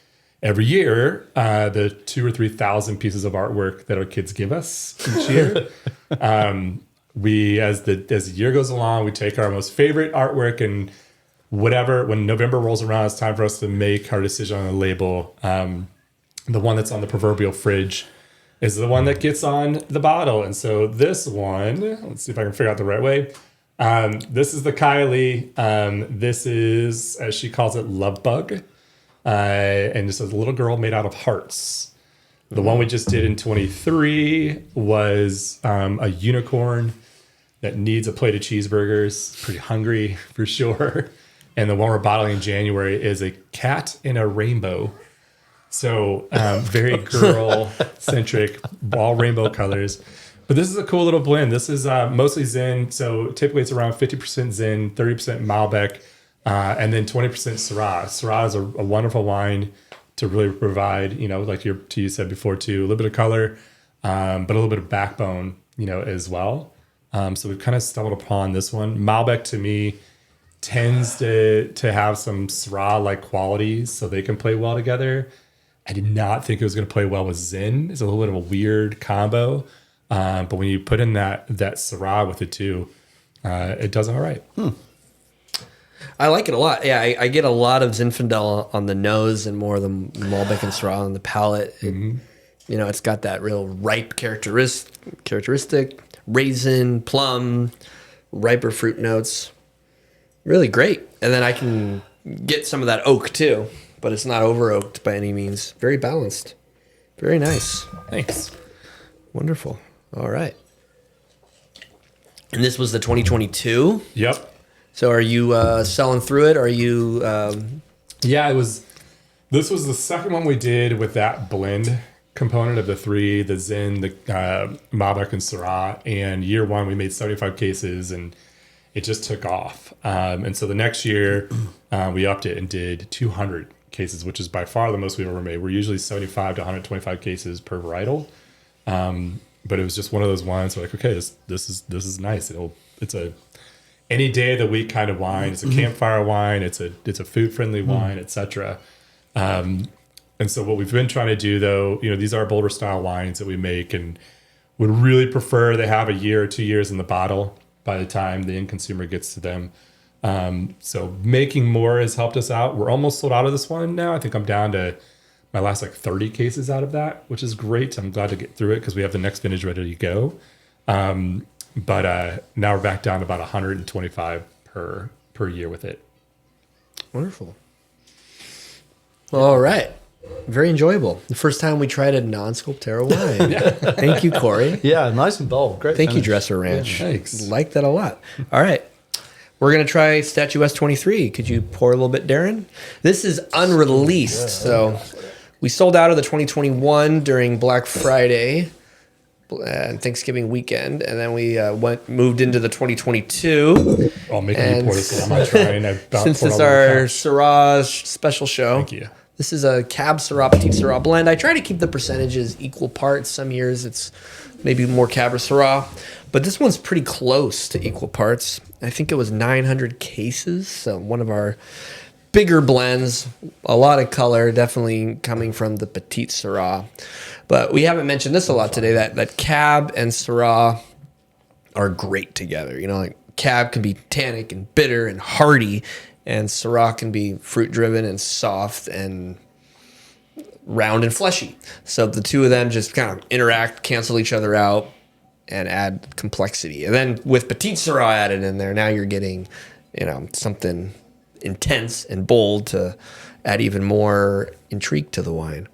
every year, the 2,000 or 3,000 pieces of artwork that our kids give us each year, we as the year goes along, we take our most favorite artwork and whatever. When November rolls around, it's time for us to make our decision on the label. The one that's on the proverbial fridge is the one that gets on the bottle. And so this one, let's see if I can figure out the right way. This is the Kylie. This is, as she calls it, Love Bug. And it's a little girl made out of hearts. The one we just did in 23 was a unicorn that needs a plate of cheeseburgers. Pretty hungry for sure. And the one we're bottling in January is a cat in a rainbow. So very girl-centric, all rainbow colors. But this is a cool little blend. This is mostly Zin. So typically it's around 50% Zin, 30% Malbec, and then 20% Syrah. Syrah is a wonderful wine to really provide, like you said before too, a little bit of color, but a little bit of backbone, as well. So we've kind of stumbled upon this one. Malbec to me tends to have some Syrah-like qualities, so they can play well together. I did not think it was going to play well with Zin. It's a little bit of a weird combo. But when you put in that Syrah with it too, it does all right. I like it a lot. Yeah, I get a lot of Zinfandel on the nose and more of the Malbec and Syrah on the palate. It's got that real ripe characteristic, raisin, plum, riper fruit notes. Really great. And then I can get some of that oak too, but it's not over oaked by any means. Very balanced. Very nice. Thanks. Wonderful. All right. And this was the 2022? Yep. So are you selling through it? Are you... Yeah, this was the second one we did with that blend component of the three, the Zin, the Malbec, and Syrah. And year one, we made 75 cases, and it just took off. And so the next year, we upped it and did 200 cases, which is by far the most we've ever made. We're usually 75 to 125 cases per varietal. But it was just one of those wines where okay, this is nice. It's a any day of the week kind of wine. It's a campfire wine. It's a food friendly wine, etc. And so what we've been trying to do though, these are bolder style wines that we make, and would really prefer they have a year or 2 years in the bottle by the time the end consumer gets to them. So making more has helped us out. We're almost sold out of this one now. I think I'm down to my last 30 cases out of that, which is great. I'm glad to get through it because we have the next vintage ready to go. But now we're back down to about 125 per year with it. Wonderful. All right. Very enjoyable. The first time we tried a non-Sculpterra wine. Yeah. Thank you, Kory. Yeah, nice and bold. Great. Thank you, Dresser Ranch. Yeah, thanks. Like that a lot. All right. We're going to try Statuesque 23. Could you pour a little bit, Darren? This is unreleased. So we sold out of the 2021 during Black Friday and Thanksgiving weekend. And then we moved into the 2022. I'll make you pour this. I'm not trying. Since it's our Syrah special show. Thank you. This is a Cab Syrah, Petite Syrah blend. I try to keep the percentages equal parts. Some years it's maybe more Cab or Syrah, but this one's pretty close to equal parts. I think it was 900 cases, so one of our bigger blends. A lot of color, definitely coming from the Petite Syrah. But we haven't mentioned this a lot today, that Cab and Syrah are great together. Cab can be tannic and bitter and hearty, and Syrah can be fruit-driven and soft and round and fleshy. So the two of them just kind of interact, cancel each other out, and add complexity. And then with Petite Syrah added in there, now you're getting, something intense and bold to add even more intrigue to the wine.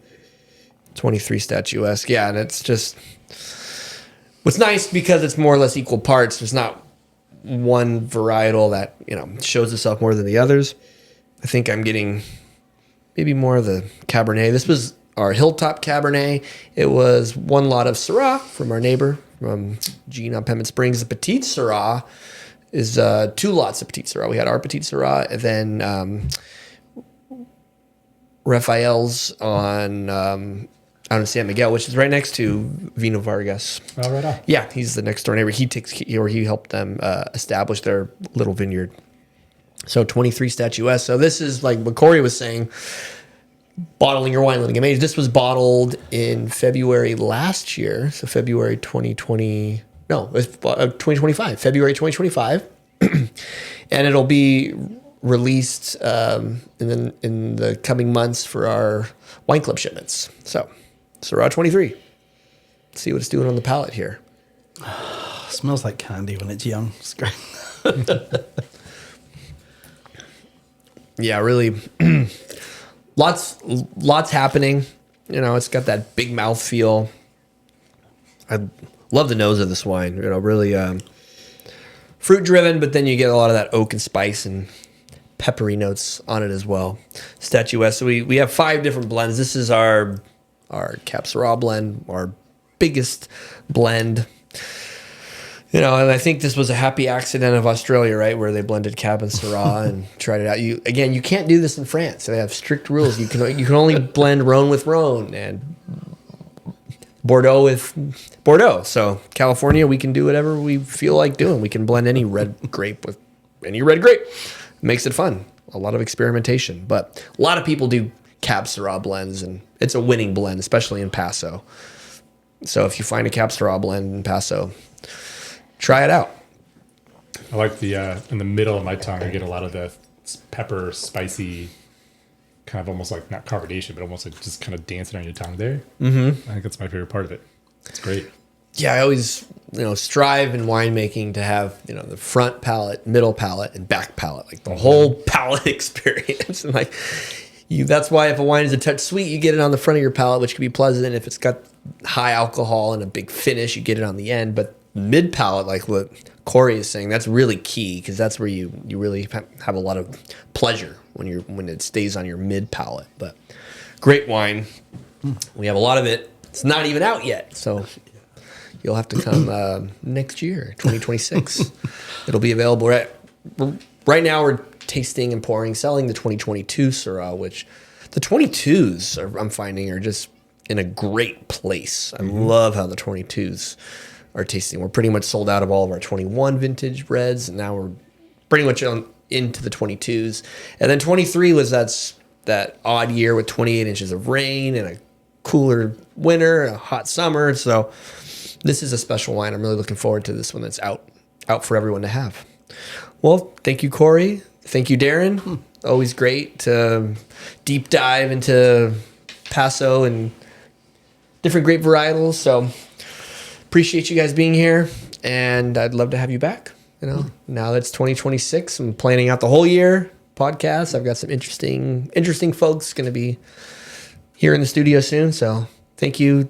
23 Statuesque. Yeah, and it's just... What's nice because it's more or less equal parts. There's not one varietal that shows itself more than the others. I think I'm getting maybe more of the Cabernet. This was our Hilltop Cabernet. It was one lot of Syrah from our neighbor, from Gene on Pemmon Springs. The Petite Syrah is 2 lots of Petite Syrah. We had our Petite Syrah, and then Raphael's on San Miguel, which is right next to Vino Vargas. Oh, right on. Yeah, he's the next door neighbor. He helped them establish their little vineyard. So 23 Statuesque. So this is like what Kory was saying. bottling your wine, letting it age. This was bottled in February last year, so February 2020. No, it was 2025, February 2025, and it'll be released in the coming months for our wine club shipments. So, Syrah 23. See what it's doing on the palate here. Smells like candy when it's young. It's great. Yeah, really. Lots happening. You know, it's got that big mouth feel. I love the nose of this wine. You know, really fruit driven, but then you get a lot of that oak and spice and peppery notes on it as well. Statuesque. So we have 5 different blends. This is our Cab Syrah blend, our biggest blend. You know, and I think this was a happy accident of Australia, right, where they blended Cab and Syrah and tried it out. You can't do this in France. They have strict rules. You can only blend Rhone with Rhone and Bordeaux with Bordeaux. So California, we can do whatever we feel like doing. We can blend any red grape with any red grape. Makes it fun. A lot of experimentation, but a lot of people do Cab Syrah blends, and it's a winning blend, especially in Paso. So if you find a Cab Syrah blend in Paso, try it out. I like the in the middle of my tongue, I get a lot of the pepper, spicy, kind of almost like not carbonation, but almost like just kind of dancing on your tongue there. Mm-hmm. I think that's my favorite part of it. It's great. Yeah, I always strive in winemaking to have the front palate, middle palate, and back palate, like the whole palate experience. And that's why if a wine is a touch sweet, you get it on the front of your palate, which can be pleasant. If it's got high alcohol and a big finish, you get it on the end. But mid palate, like what Kory is saying, that's really key, because that's where you really have a lot of pleasure when it stays on your mid palate. But great wine. We have a lot of it. It's not even out yet, so you'll have to come next year, 2026. It'll be available. Right now we're tasting and selling the 2022 Syrah, which the 22s I'm finding are just in a great place. I love how the 22s are tasting. We're pretty much sold out of all of our 21 vintage reds, and now we're pretty much into the 22s. And then 23 was that odd year with 28 inches of rain and a cooler winter, a hot summer. So this is a special wine. I'm really looking forward to this one that's out for everyone to have. Well, thank you, Kory. Thank you, Darren. Always great to deep dive into Paso and different grape varietals. So appreciate you guys being here, and I'd love to have you back. Now that's 2026. I'm planning out the whole year podcast. I've got some interesting folks going to be here in the studio soon. So thank you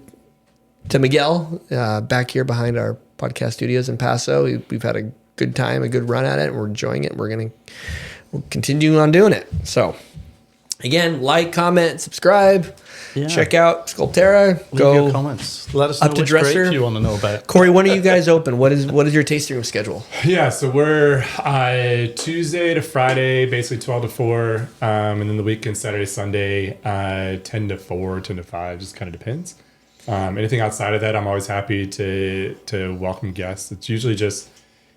to Miguel back here behind our podcast studios in Paso. We've had a good time, a good run at it, and we're enjoying it. We'll continue on doing it. So again, like, comment, subscribe. Yeah. Check out Sculpterra. Leave your comments. Let us know which grapes you want to know about. Kory, when are you guys open? What is your tasting room schedule? Yeah, so we're Tuesday to Friday, basically 12 to 4, and then the weekend, Saturday, Sunday, 10 to 4, 10 to 5, just kind of depends. Anything outside of that, I'm always happy to welcome guests. It's usually just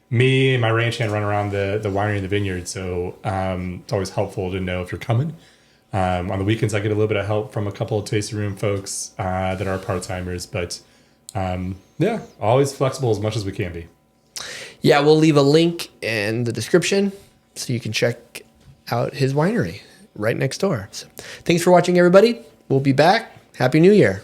me and my ranch hand run around the winery and the vineyard, so it's always helpful to know if you're coming. On the weekends, I get a little bit of help from a couple of tasting room folks that are part-timers, but always flexible as much as we can be. Yeah, we'll leave a link in the description so you can check out his winery right next door. So, thanks for watching, everybody. We'll be back. Happy New Year.